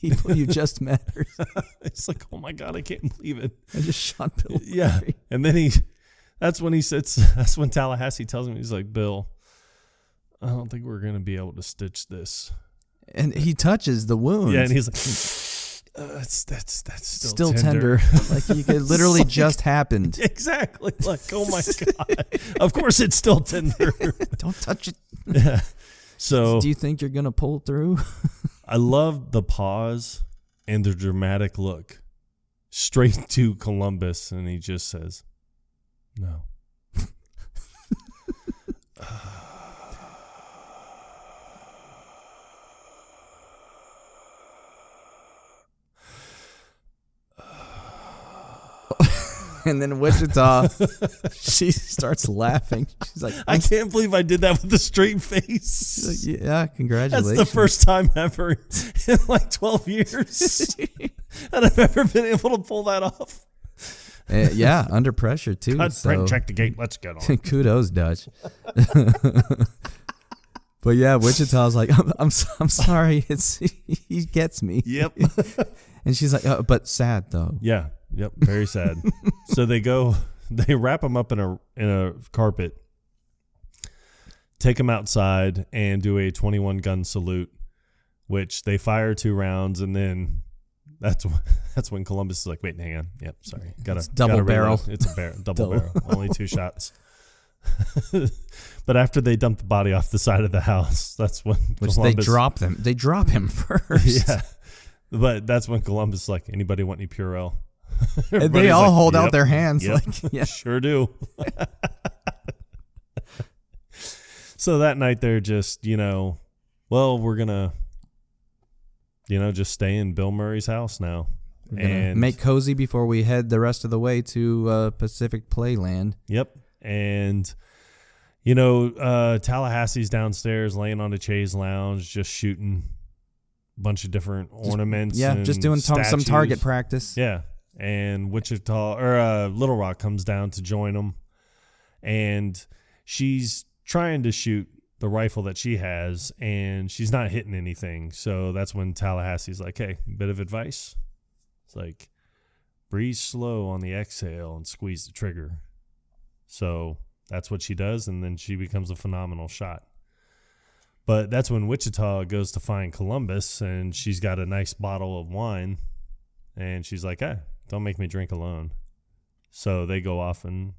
people you just met? It's like, oh my God, I can't believe it. I just shot Bill. Yeah. Murray. And then that's when Tallahassee tells him, he's like, Bill, I don't think we're going to be able to stitch this. And he touches the wound. Yeah. And he's like, that's still tender. Like you could literally like, just happened. Exactly. Like, oh my God. Of course it's still tender. Don't touch it. Yeah. So do you think you're going to pull through? I love the pause and the dramatic look straight to Columbus. And he just says, no. And then Wichita, she starts laughing. She's like, I can't believe I did that with a straight face. She's like, yeah, congratulations. That's the first time ever in like 12 years that I've ever been able to pull that off. Yeah, under pressure too. Cut, print, check the gate. Let's get on. Kudos, Dutch. But yeah, Wichita's like, I'm sorry. He gets me. Yep. And she's like, but sad though. Yeah. Yep. Very sad. So they wrap him up in a carpet, take him outside, and do a 21 gun salute, which they fire 2 rounds, and then that's when Columbus is like, wait, hang on. Yep. Sorry. It's double barrel. It's a double barrel. Only 2 shots. But after they dump the body off the side of the house, that's when they drop them. They drop him first. Yeah. But that's when Columbus is like, anybody want any Purell? And they all hold out their hands. Yep, like, yeah. Sure do. So that night they're just, we're going to, just stay in Bill Murray's house now. And make cozy before we head the rest of the way to Pacific Playland. Yep. And, Tallahassee's downstairs laying on a chaise lounge, just shooting a bunch of different ornaments. Yeah, and just doing some statues. target practice. Yeah. And Little Rock comes down to join them. And she's trying to shoot the rifle that she has, and she's not hitting anything. So that's when Tallahassee's like, hey, bit of advice. It's like, breathe slow on the exhale and squeeze the trigger. So that's what she does, and then she becomes a phenomenal shot. But that's when Wichita goes to find Columbus, and she's got a nice bottle of wine, and she's like, hey, don't make me drink alone. So they go off and,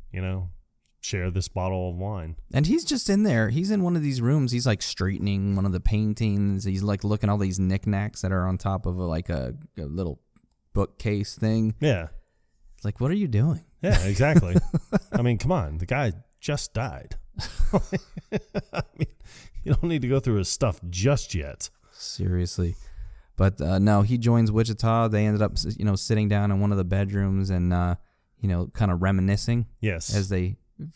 share this bottle of wine. And he's just in there. He's in one of these rooms. He's like straightening one of the paintings. He's like looking at all these knickknacks that are on top of a little bookcase thing. Yeah. It's like, what are you doing? Yeah, exactly. I mean, come on. The guy just died. I mean, you don't need to go through his stuff just yet. Seriously. But no, he joins Wichita. They ended up, sitting down in one of the bedrooms and, kind of reminiscing. Yes.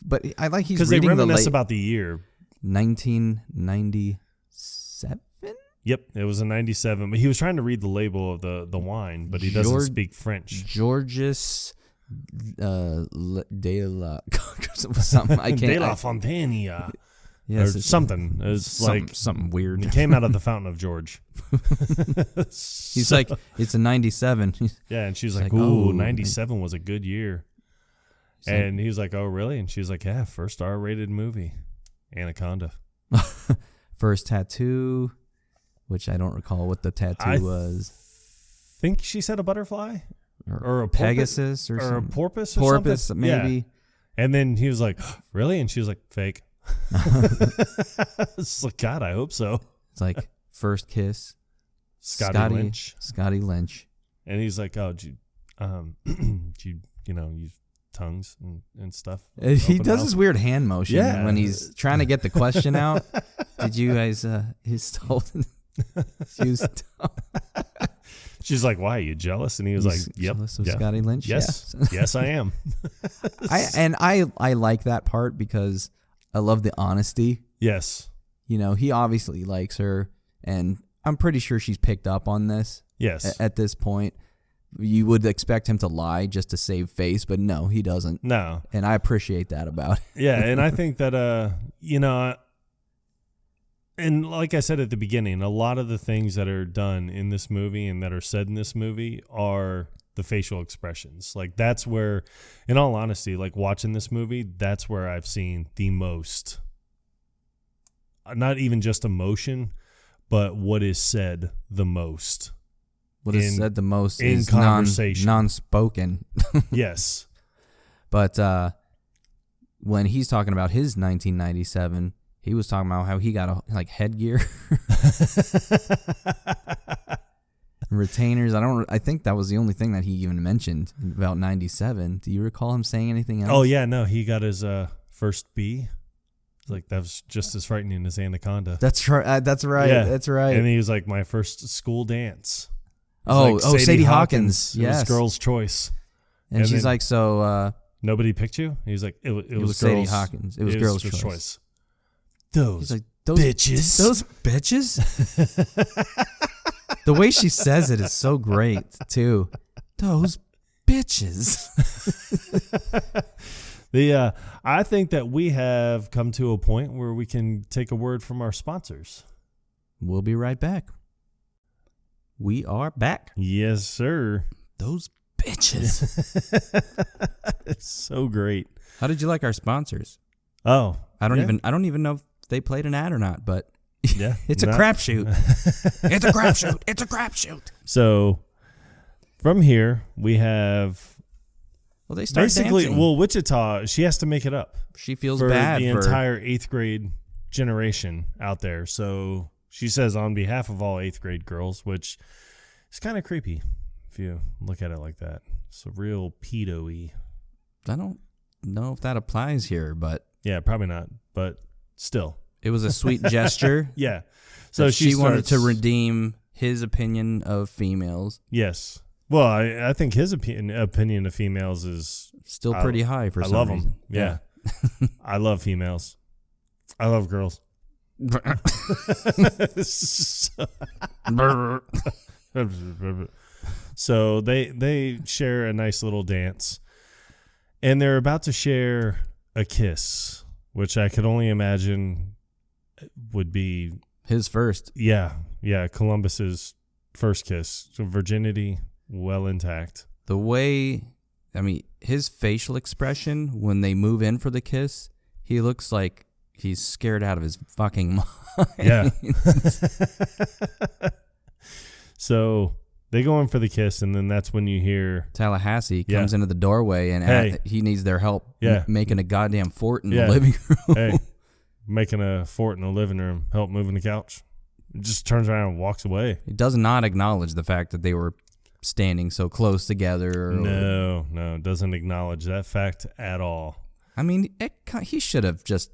But I like he's because they reminisce about the year 1997. Yep, it was a 97. But he was trying to read the label of the wine, but he doesn't speak French. Georges de la something. I can't. De la Fontaine. Yes, or something. It's something weird. It came out of the Fountain of George. He's like, it's a 97. Yeah, and she's like, ooh, 97 was a good year. And he was like, oh, really? And she's like, yeah, first R-rated movie, Anaconda. First tattoo, which I don't recall what the tattoo was. I think she said a butterfly. Or a Pegasus or a porpoise or porpoise, something. maybe. Yeah. And then he was like, really? And she was like, fake. It's like, God, I hope so. It's like first kiss, Scotty Lynch. Scotty Lynch. And he's like, oh, do you use tongues and stuff? He does this weird hand motion when he's trying to get the question out. Did you guys use tongue? She's like, why, are you jealous? And he was like, yep. Jealous of Scotty Lynch? Yes. Yeah. Yes, I am. I like that part because I love the honesty. Yes. He obviously likes her, and I'm pretty sure she's picked up on this. Yes. At this point, you would expect him to lie just to save face, but no, he doesn't. No. And I appreciate that about it. Yeah, and I think that, And like I said at the beginning, a lot of the things that are done in this movie and that are said in this movie are the facial expressions. Like that's where, in all honesty, like watching this movie, that's where I've seen the most, not even just emotion, but what is said the most. What is said the most in is conversation. non-spoken. Yes. But when he's talking about his 1997, he was talking about how he got headgear, retainers. I think that was the only thing that he even mentioned about 97. Do you recall him saying anything else? Oh yeah, no, he got his first B. Like that was just as frightening as Anaconda. That's right. That's right. Yeah. That's right. And he was like, my first school dance. Sadie Hawkins. It was Girl's Choice. And she's like, so nobody picked you? He's like, it was Sadie Hawkins. It was Girl's Choice. Those bitches. Those bitches? The way she says it is so great, too. Those bitches. I think that we have come to a point where we can take a word from our sponsors. We'll be right back. We are back. Yes, sir. Those bitches. It's so great. How did you like our sponsors? Oh, I don't even know if they played an ad or not, but yeah, it's a crapshoot. It's a crapshoot. It's a crapshoot. So from here we have they start basically dancing. Well, Wichita, she has to make it up. She feels for bad the for entire 8th grade generation out there. So she says on behalf of all 8th grade girls, which is kind of creepy if you look at it like that. It's a real pedo-y. I don't know if that applies here, but yeah, probably not. But still, it was a sweet gesture. Yeah. So she wanted to redeem his opinion of females. Yes. Well, I think his opinion of females is still pretty high for some reason. I love them. Yeah. I love females. I love girls. So they share a nice little dance, and they're about to share a kiss, which I could only imagine would be his first. Yeah, Columbus's first kiss. So virginity well intact. The way, his facial expression when they move in for the kiss, he looks like he's scared out of his fucking mind. Yeah. So they go in for the kiss, and then that's when you hear Tallahassee comes into the doorway and he needs their help making a goddamn fort in the living room. Hey, making a fort in the living room, help moving the couch. It just turns around and walks away. He does not acknowledge the fact that they were standing so close together. No, doesn't acknowledge that fact at all. He should have just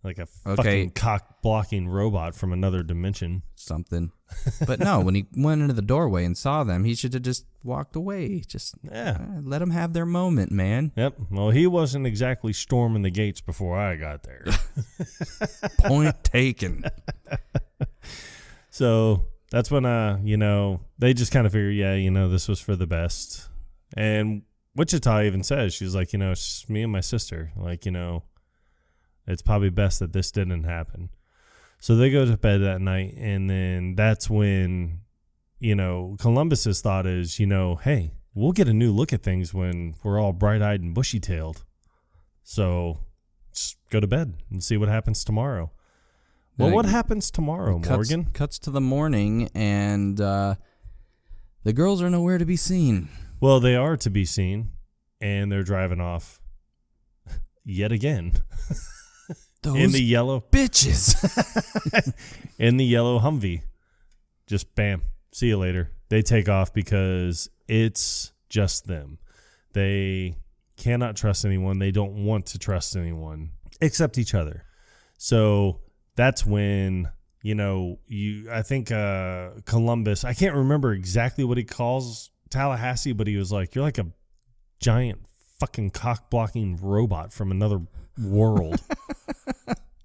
like a fucking cock-blocking robot from another dimension. Something. But no, when he went into the doorway and saw them, he should have just walked away. Just let them have their moment, man. Yep. Well, he wasn't exactly storming the gates before I got there. Point taken. So that's when, they just kind of figure, this was for the best. And Wichita even says, she's like, it's just me and my sister. Like, it's probably best that this didn't happen. So they go to bed that night, and then that's when, Columbus's thought is, hey, we'll get a new look at things when we're all bright-eyed and bushy-tailed. So just go to bed and see what happens tomorrow. Well, what happens tomorrow, Morgan? Cuts to the morning, and the girls are nowhere to be seen. Well, they are to be seen, and they're driving off yet again. Those in the yellow bitches. In the yellow Humvee. Just bam. See you later. They take off because it's just them. They cannot trust anyone. They don't want to trust anyone except each other. So that's when, I think Columbus, I can't remember exactly what he calls Tallahassee, but he was like, you're like a giant fucking cock-blocking robot from another world.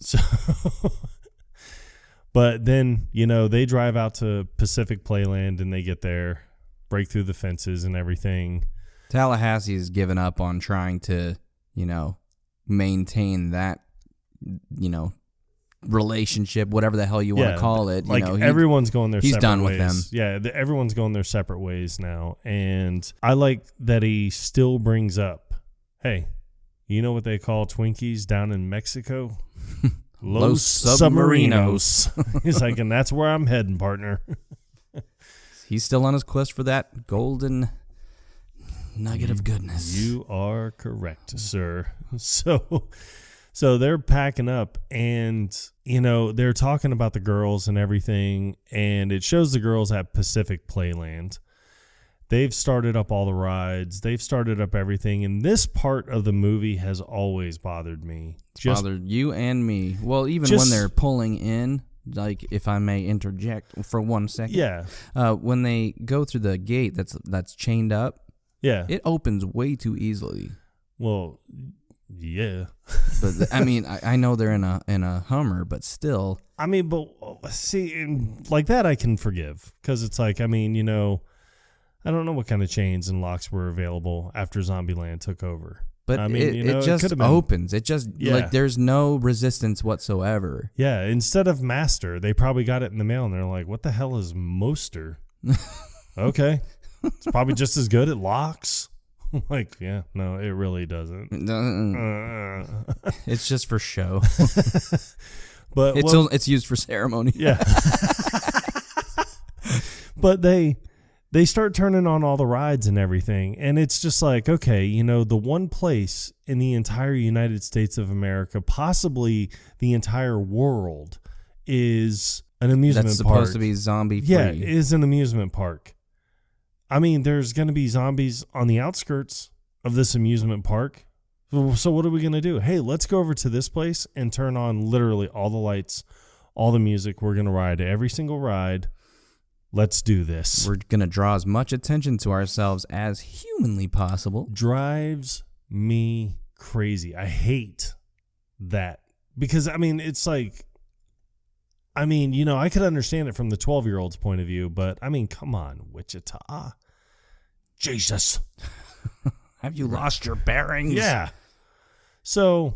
So, but then, they drive out to Pacific Playland, and they get there, break through the fences and everything. Tallahassee's given up on trying to, maintain that, relationship, whatever the hell you want to call it. Like, everyone's going their separate ways. He's done with them. Yeah, everyone's going their separate ways now. And I like that he still brings up, hey, you know what they call Twinkies down in Mexico? Los Submarinos. He's like, and that's where I'm heading, partner. He's still on his quest for that golden nugget of goodness. You are correct, sir. So they're packing up, and, you know, they're talking about the girls and everything, and it shows the girls at Pacific Playland. They've started up all the rides. They've started up everything, and this part of the movie has always bothered me. Bothered you and me. Well, even when they're pulling in, like, if I may interject for 1 second. Yeah. When they go through the gate that's chained up, yeah, it opens way too easily. Well, yeah. But I mean, I know they're in a Hummer, but still. I mean, but see, like that I can forgive, because it's like, I mean, you know, I don't know what kind of chains and locks were available after Zombieland took over. But I mean, it just opens. It just, like, there's no resistance whatsoever. Yeah, instead of master, they probably got it in the mail, and they're like, what the hell is moster? Okay. It's probably just as good at locks. Like, yeah, no, it really doesn't. It's just for show. But it's used for ceremony. Yeah. But they start turning on all the rides and everything, and it's just like, okay, you know, the one place in the entire United States of America, possibly the entire world, is an amusement park. That's supposed to be zombie free. Yeah, it is an amusement park. I mean, there's going to be zombies on the outskirts of this amusement park. So what are we going to do? Hey, let's go over to this place and turn on literally all the lights, all the music. We're going to ride every single ride. Let's do this. We're going to draw as much attention to ourselves as humanly possible. Drives me crazy. I hate that. Because, I mean, it's like, I mean, you know, I could understand it from the 12-year-old's point of view, but, I mean, come on, Wichita. Jesus. Have you lost your bearings? Yeah. So,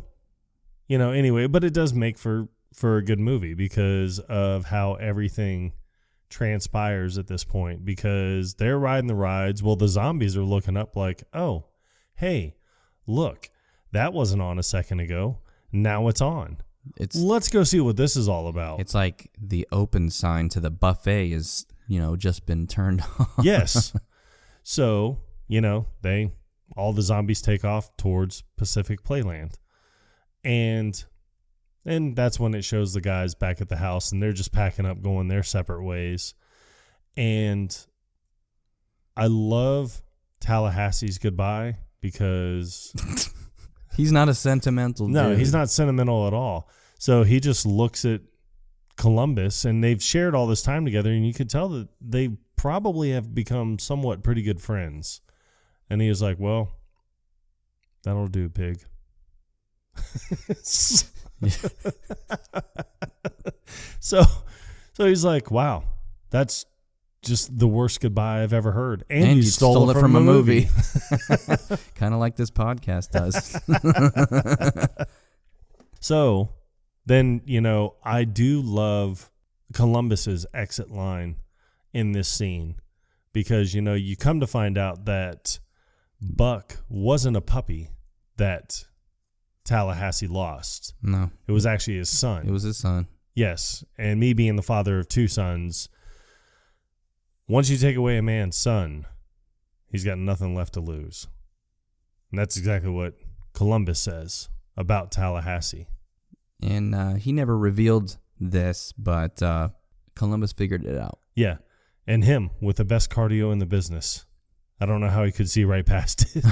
you know, anyway, but it does make for a good movie because of how everything transpires at this point, because they're riding the rides. Well, the zombies are looking up like, oh, hey, look, that wasn't on a second ago. Now it's on. Let's go see what this is all about. It's like the open sign to the buffet is, you know, just been turned on. Yes. So, you know, all the zombies take off towards Pacific Playland. And that's when it shows the guys back at the house, and they're just packing up, going their separate ways. And I love Tallahassee's goodbye because he's not a sentimental dude. No, he's not sentimental at all. So he just looks at Columbus, and they've shared all this time together, and you could tell that they probably have become somewhat pretty good friends. And he was like, well, that'll do, pig. So he's like, wow, that's just the worst goodbye I've ever heard. And you stole it from a movie. Kind of like this podcast does. So then, you know, I do love Columbus's exit line in this scene because, you know, you come to find out that Buck wasn't a puppy that Tallahassee lost. No. It was actually his son. It was his son. Yes. And me being the father of two sons, once you take away a man's son, he's got nothing left to lose. And that's exactly what Columbus says about Tallahassee. And he never revealed this, but Columbus figured it out. Yeah. And him with the best cardio in the business. I don't know how he could see right past it.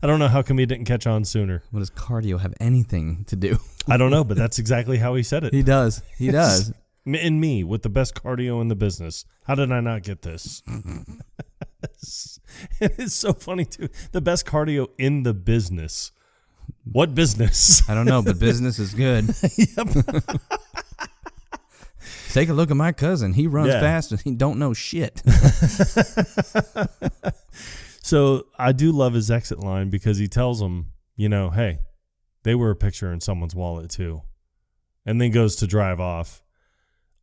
I don't know how come he didn't catch on sooner. What does cardio have anything to do? I don't know, but that's exactly how he said it. He does. He does. And me with the best cardio in the business. How did I not get this? It's so funny, too. The best cardio in the business. What business? I don't know, but business is good. Yep. Take a look at my cousin. He runs fast and he don't know shit. So I do love his exit line because he tells them, you know, hey, they were a picture in someone's wallet too. and then goes to drive off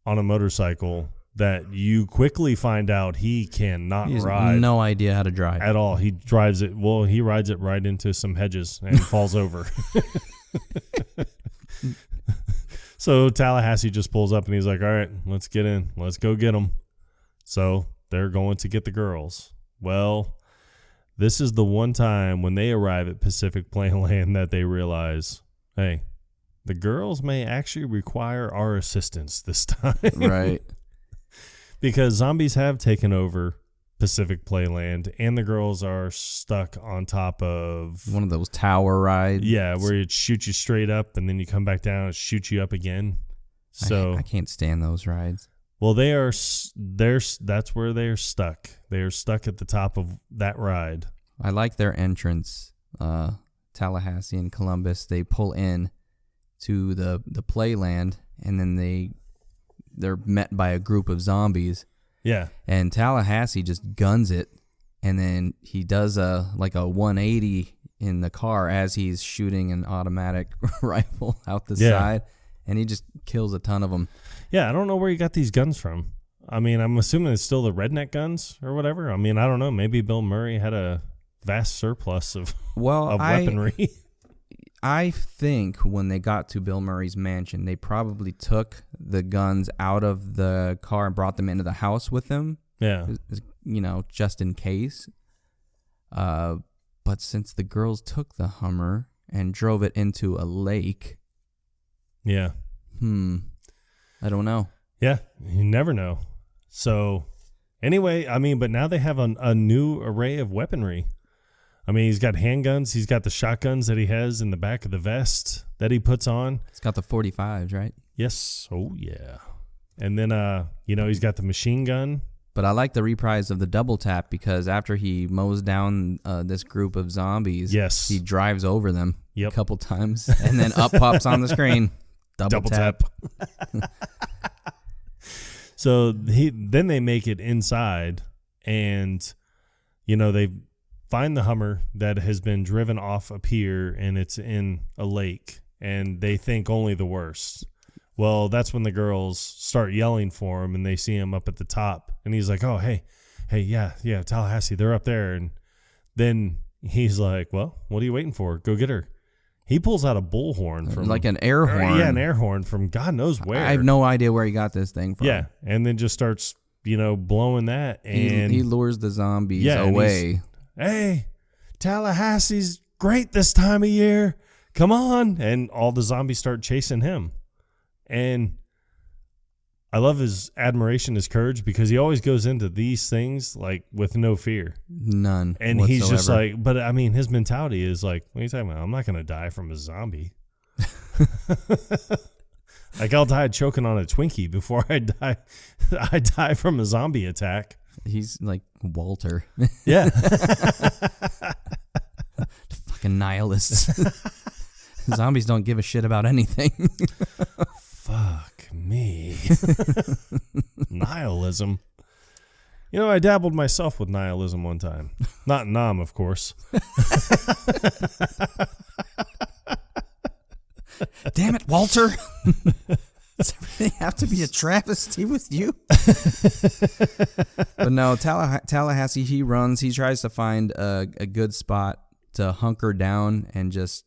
on a motorcycle that you quickly find out he cannot He has ride. no idea how to drive At all. He drives it. Well, he rides it right into some hedges and falls over. So Tallahassee just pulls up and he's like, all right, let's get in. Let's go get them. So they're going to get the girls. Well, this is the one time when they arrive at Pacific Playland that they realize, hey, the girls may actually require our assistance this time. right. Because zombies have taken over Pacific Playland, and the girls are stuck on top of One of those tower rides. Yeah, where it shoots you straight up, and then you come back down and shoots you up again. So I can't stand those rides. well, that's where they are stuck. They are stuck at the top of that ride. I like their entrance. Tallahassee and Columbus, they pull in to the playland, and then they're met by a group of zombies. Yeah. And Tallahassee just guns it, and then he does a 180 in the car as he's shooting an automatic rifle out the side, and he just kills a ton of them. Yeah, I don't know where you got these guns from. I mean, I'm assuming it's still the redneck guns or whatever. I mean, I don't know. Maybe Bill Murray had a vast surplus of weaponry. I think when they got to Bill Murray's mansion, they probably took the guns out of the car and brought them into the house with them. Yeah. Just in case. But since the girls took the Hummer and drove it into a lake. Yeah. I don't know. Yeah, you never know. So, anyway, I mean, but now they have a new array of weaponry. I mean, he's got handguns. He's got the shotguns that he has in the back of the vest that he puts on. It's got the 45s, right? Yes. Oh, yeah. And then, he's got the machine gun. But I like the reprise of the double tap because after he mows down this group of zombies, yes, he drives over them a couple times, and then up pops on the screen. Double tap. So then they make it inside, and they find the Hummer that has been driven off a pier, and it's in a lake, and they think only the worst. Well, that's when the girls start yelling for him, and they see him up at the top, and he's like, "Oh, hey, yeah, Tallahassee, they're up there." And then he's like, "Well, what are you waiting for? Go get her." He pulls out a bullhorn from like an air horn. Yeah, an air horn from God knows where. I have no idea where he got this thing from. Yeah, and then just starts, blowing that, and he lures the zombies away. Hey, Tallahassee's great this time of year. Come on. And all the zombies start chasing him. And I love his admiration, his courage, because he always goes into these things like with no fear. None. And whatsoever. He's just like, but I mean, his mentality is like, what are you talking about? I'm not going to die from a zombie. Like, I'll die choking on a Twinkie before I die from a zombie attack. He's like Walter. Yeah. Fucking nihilists. Zombies don't give a shit about anything. Fuck me. Nihilism. I dabbled myself with nihilism one time. Not Nam, of course. Damn it, Walter. Does everything have to be a travesty with you? But no, Tallahassee, he runs. He tries to find a good spot to hunker down and just,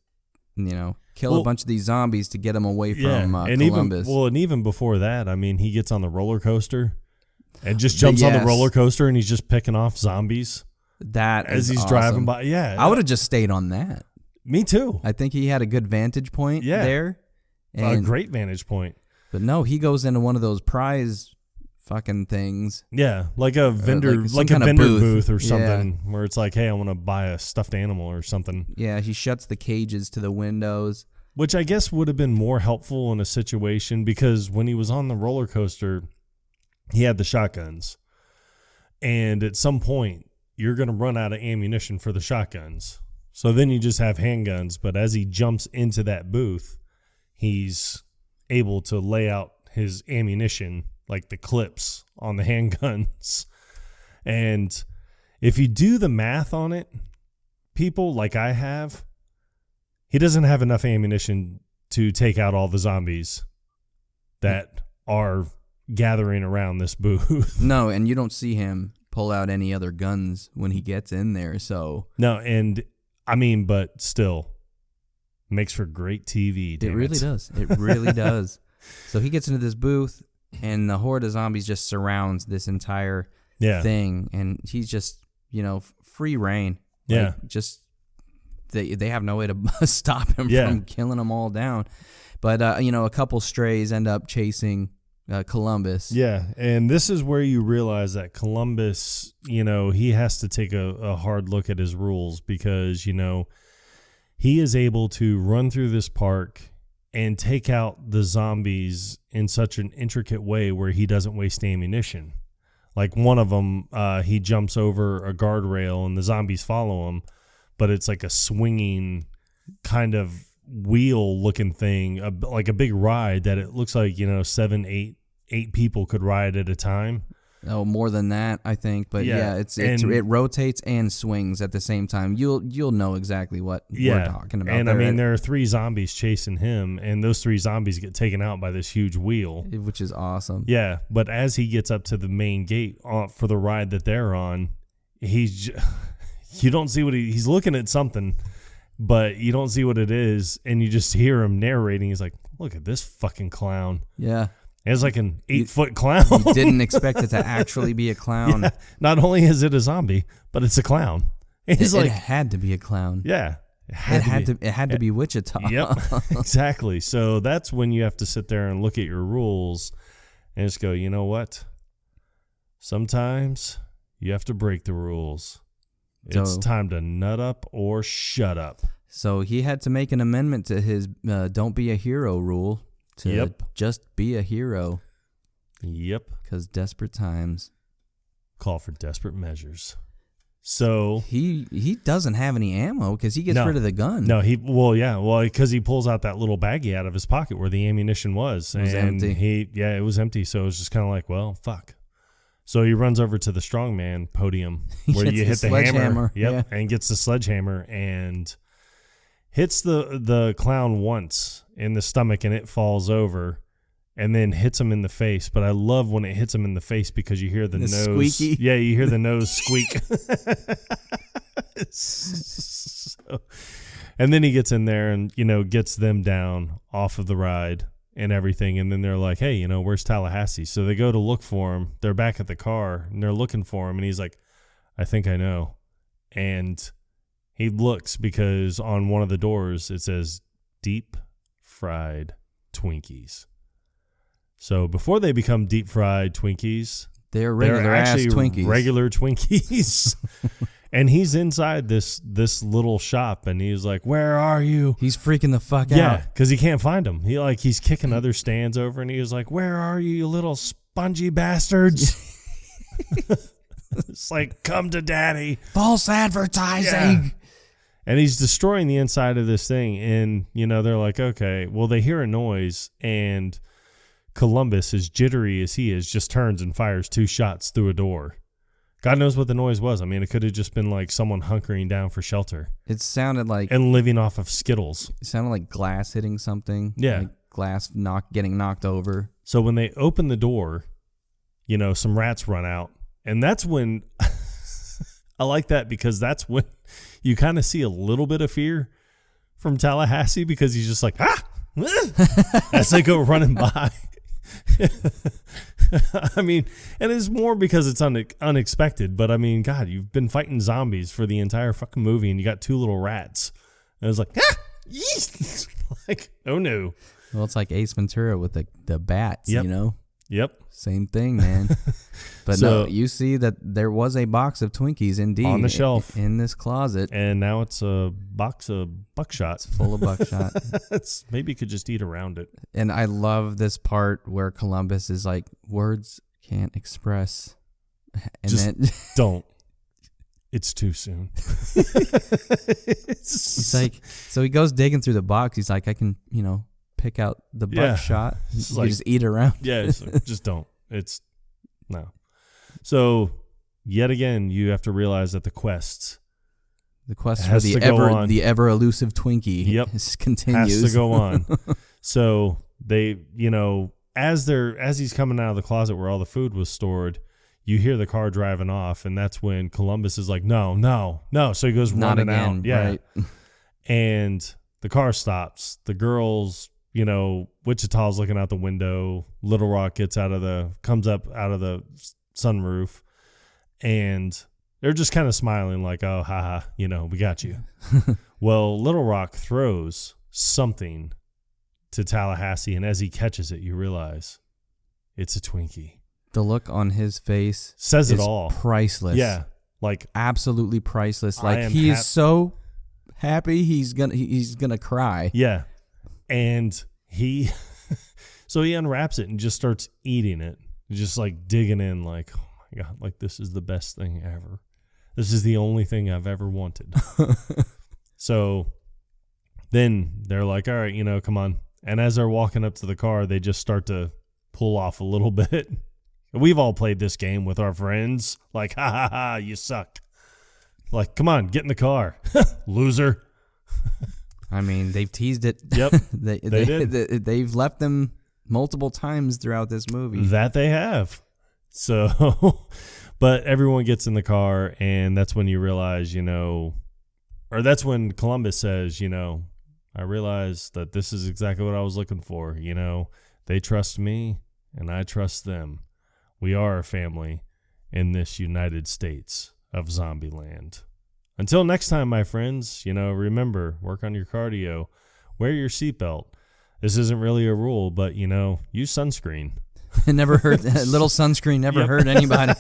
kill a bunch of these zombies to get them away from Columbus. Even before that, I mean, he gets on the roller coaster and just jumps on the roller coaster, and he's just picking off zombies as he's driving by. Yeah, I would have just stayed on that. Me too. I think he had a good vantage point there. A great vantage point. But no, he goes into one of those prize fucking things. Yeah, like a vendor, like a vendor booth or something, where it's like, hey, I want to buy a stuffed animal or something. Yeah, he shuts the cages to the windows. Which I guess would have been more helpful in a situation, because when he was on the roller coaster, he had the shotguns. And at some point, you're going to run out of ammunition for the shotguns. So then you just have handguns. But as he jumps into that booth, he's able to lay out his ammunition, like the clips on the handguns. And if you do the math on it, people like I have, he doesn't have enough ammunition to take out all the zombies that are gathering around this booth. No, and you don't see him pull out any other guns when he gets in there. So no, and I mean, but still makes for great TV. It really does. It really does. So he gets into this booth, and the horde of zombies just surrounds this entire thing, and he's just, free reign. Like, just they have no way to stop him from killing them all down. But a couple strays end up chasing Columbus. Yeah, and this is where you realize that Columbus, he has to take a hard look at his rules, because he is able to run through this park and take out the zombies in such an intricate way where he doesn't waste ammunition. Like one of them, he jumps over a guardrail and the zombies follow him, but it's like a swinging kind of wheel-looking thing, like a big ride that it looks like 7, 8 people could ride at a time. Oh, more than that, I think. But it rotates and swings at the same time. You'll know exactly what we're talking about. And there are 3 zombies chasing him, and those 3 zombies get taken out by this huge wheel, which is awesome. Yeah, but as he gets up to the main gate for the ride that they're on, you don't see what he's looking at something, but you don't see what it is, and you just hear him narrating. He's like, "Look at this fucking clown." Yeah. It's like an 8-foot clown. You didn't expect it to actually be a clown. Yeah. Not only is it a zombie, but it's a clown. It had to be a clown. Yeah. It had to be Wichita. Yep. Exactly. So that's when you have to sit there and look at your rules and just go, you know what? Sometimes you have to break the rules. It's time to nut up or shut up. So he had to make an amendment to his don't be a hero rule. To just be a hero. Yep. Because desperate times call for desperate measures. So he doesn't have any ammo because he gets rid of the gun. No, because he pulls out that little baggie out of his pocket where the ammunition was. It was empty. It was empty. So it was just kind of like, well, fuck. So he runs over to the strongman podium where you hit the hammer. Yep. And gets the sledgehammer and hits the clown once in the stomach, and it falls over, and then hits him in the face. But I love when it hits him in the face because you hear the nose squeaky. Yeah, you hear the nose squeak. And then he gets in there and gets them down off of the ride and everything. And then they're like, "Hey, where's Tallahassee?" So they go to look for him. They're back at the car and they're looking for him, and he's like, "I think I know." And he looks because on one of the doors it says deep fried Twinkies. So before they become deep fried Twinkies, they're actually Twinkies. Regular Twinkies. And he's inside this little shop, and he's like, "Where are you?" He's freaking the fuck out. Yeah, because he can't find them. He's kicking other stands over, and he was like, "Where are you, you little spongy bastards?" It's like, "Come to daddy." False advertising. Yeah. And he's destroying the inside of this thing. And, they're like, okay. Well, they hear a noise, and Columbus, as jittery as he is, just turns and fires 2 shots through a door. God knows what the noise was. I mean, it could have just been like someone hunkering down for shelter. It sounded like... And living off of Skittles. It sounded like glass hitting something. Yeah. Like glass getting knocked over. So when they open the door, some rats run out. And that's when... I like that because that's when you kind of see a little bit of fear from Tallahassee, because he's just like, as they go running by. I mean, and it's more because it's unexpected, but I mean, God, you've been fighting zombies for the entire fucking movie, and you got 2 little rats. And it was like, like, oh no. Well, it's like Ace Ventura with the bats, Yep. Same thing, man. But no, you see that there was a box of Twinkies indeed on the shelf in this closet, and now it's a box of buckshot. It's full of buckshot. Maybe you could just eat around it. And I love this part where Columbus is like, "Words can't express," and then don't. It's too soon. He's like, so he goes digging through the box. He's like, "I can, pick out the buckshot. You like, just eat around." Yeah, just don't. No. So yet again, you have to realize that the quest for the ever elusive Twinkie continues. Has to go on. So they, as he's coming out of the closet where all the food was stored, you hear the car driving off, and that's when Columbus is like, no. So he goes Not running again, out. Yeah. right. And the car stops. The girls, Wichita's looking out the window. Little Rock comes up out of the sunroof, and they're just kind of smiling like, oh, haha, we got you. Well, Little Rock throws something to Tallahassee, and as he catches it, you realize it's a Twinkie. The look on his face says is it all. Priceless. Yeah, like absolutely priceless. Like he is so happy he's gonna cry. Yeah, and he so he unwraps it and just starts eating it, just like digging in, like, oh my god, like this is the best thing ever. This is the only thing I've ever wanted. So then they're like, all right, come on. And as they're walking up to the car, they just start to pull off a little bit. We've all played this game with our friends. Like, ha, ha, ha, you suck. Like, come on, get in the car. Loser. I mean, they've teased it. Yep, they did. They've left them multiple times throughout this movie. That they have. So, but everyone gets in the car, and that's when you realize, or that's when Columbus says, I realize that this is exactly what I was looking for. They trust me, and I trust them. We are a family in this United States of Zombieland. Until next time, my friends, remember, work on your cardio, wear your seatbelt. This isn't really a rule, but, use sunscreen. It never hurt. A little sunscreen never hurt anybody.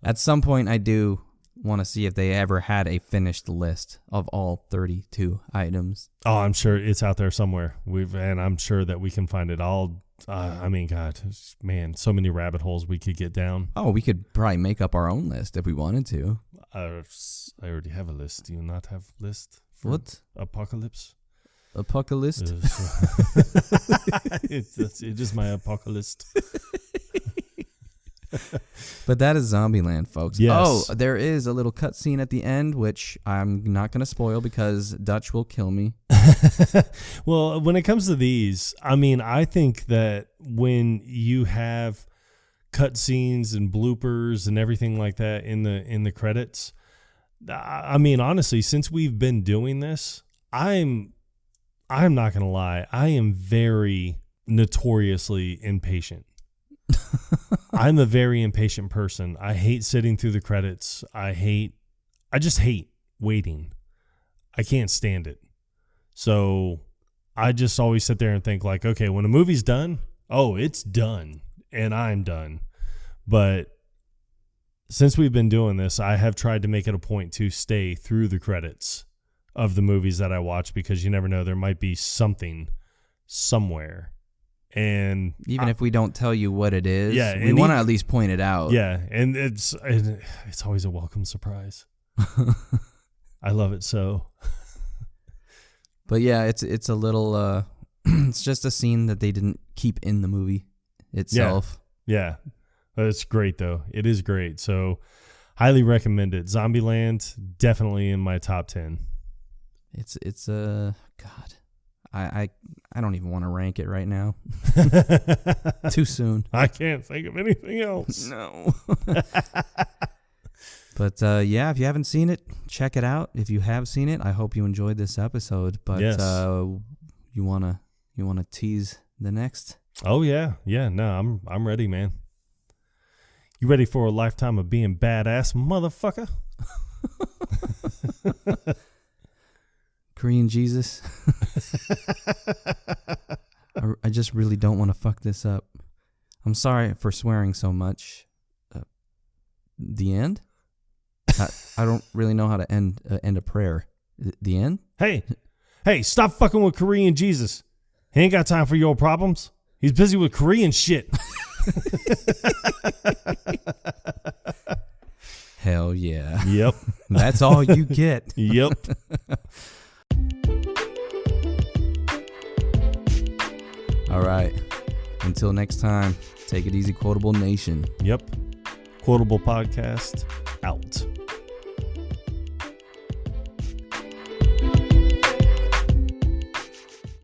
At some point, I do want to see if they ever had a finished list of all 32 items. Oh, I'm sure it's out there somewhere. And I'm sure that we can find it all. God, man, so many rabbit holes we could get down. Oh, we could probably make up our own list if we wanted to. I already have a list. Do you not have a list for what? Apocalypse? Apocalypse? It is my apocalypse. But that is Zombieland, folks. Yes. Oh, there is a little cutscene at the end, which I'm not going to spoil because Dutch will kill me. Well, when it comes to these, I think that when you have cutscenes and bloopers and everything like that in the credits, honestly, since we've been doing this, I'm not going to lie, I am very notoriously impatient. I'm a very impatient person. I hate sitting through the credits. I just hate waiting. I can't stand it. So I just always sit there and think like, okay, when a movie's done, oh, it's done and I'm done. But since we've been doing this, I have tried to make it a point to stay through the credits of the movies that I watch, because you never know, there might be something somewhere. And even if we don't tell you what it is, yeah, we want to at least point it out. Yeah, and it's always a welcome surprise. I love it so. But yeah, it's a little it's just a scene that they didn't keep in the movie itself. Yeah. It's great though. It is great. So highly recommend it. Zombieland, definitely in my top 10. It's God. I don't even want to rank it right now. Too soon. I can't think of anything else. No. But yeah, if you haven't seen it, check it out. If you have seen it, I hope you enjoyed this episode. But yes. You wanna tease the next? Oh yeah. No, I'm ready, man. You ready for a lifetime of being badass, motherfucker? Korean Jesus. I just really don't want to fuck this up. I'm sorry for swearing so much. The end? I don't really know how to end a prayer. The end? Hey, stop fucking with Korean Jesus. He ain't got time for your problems. He's busy with Korean shit. Hell yeah. Yep. That's all you get. Yep. All right. Until next time, take it easy, Quotable Nation. Yep. Quotable Podcast out.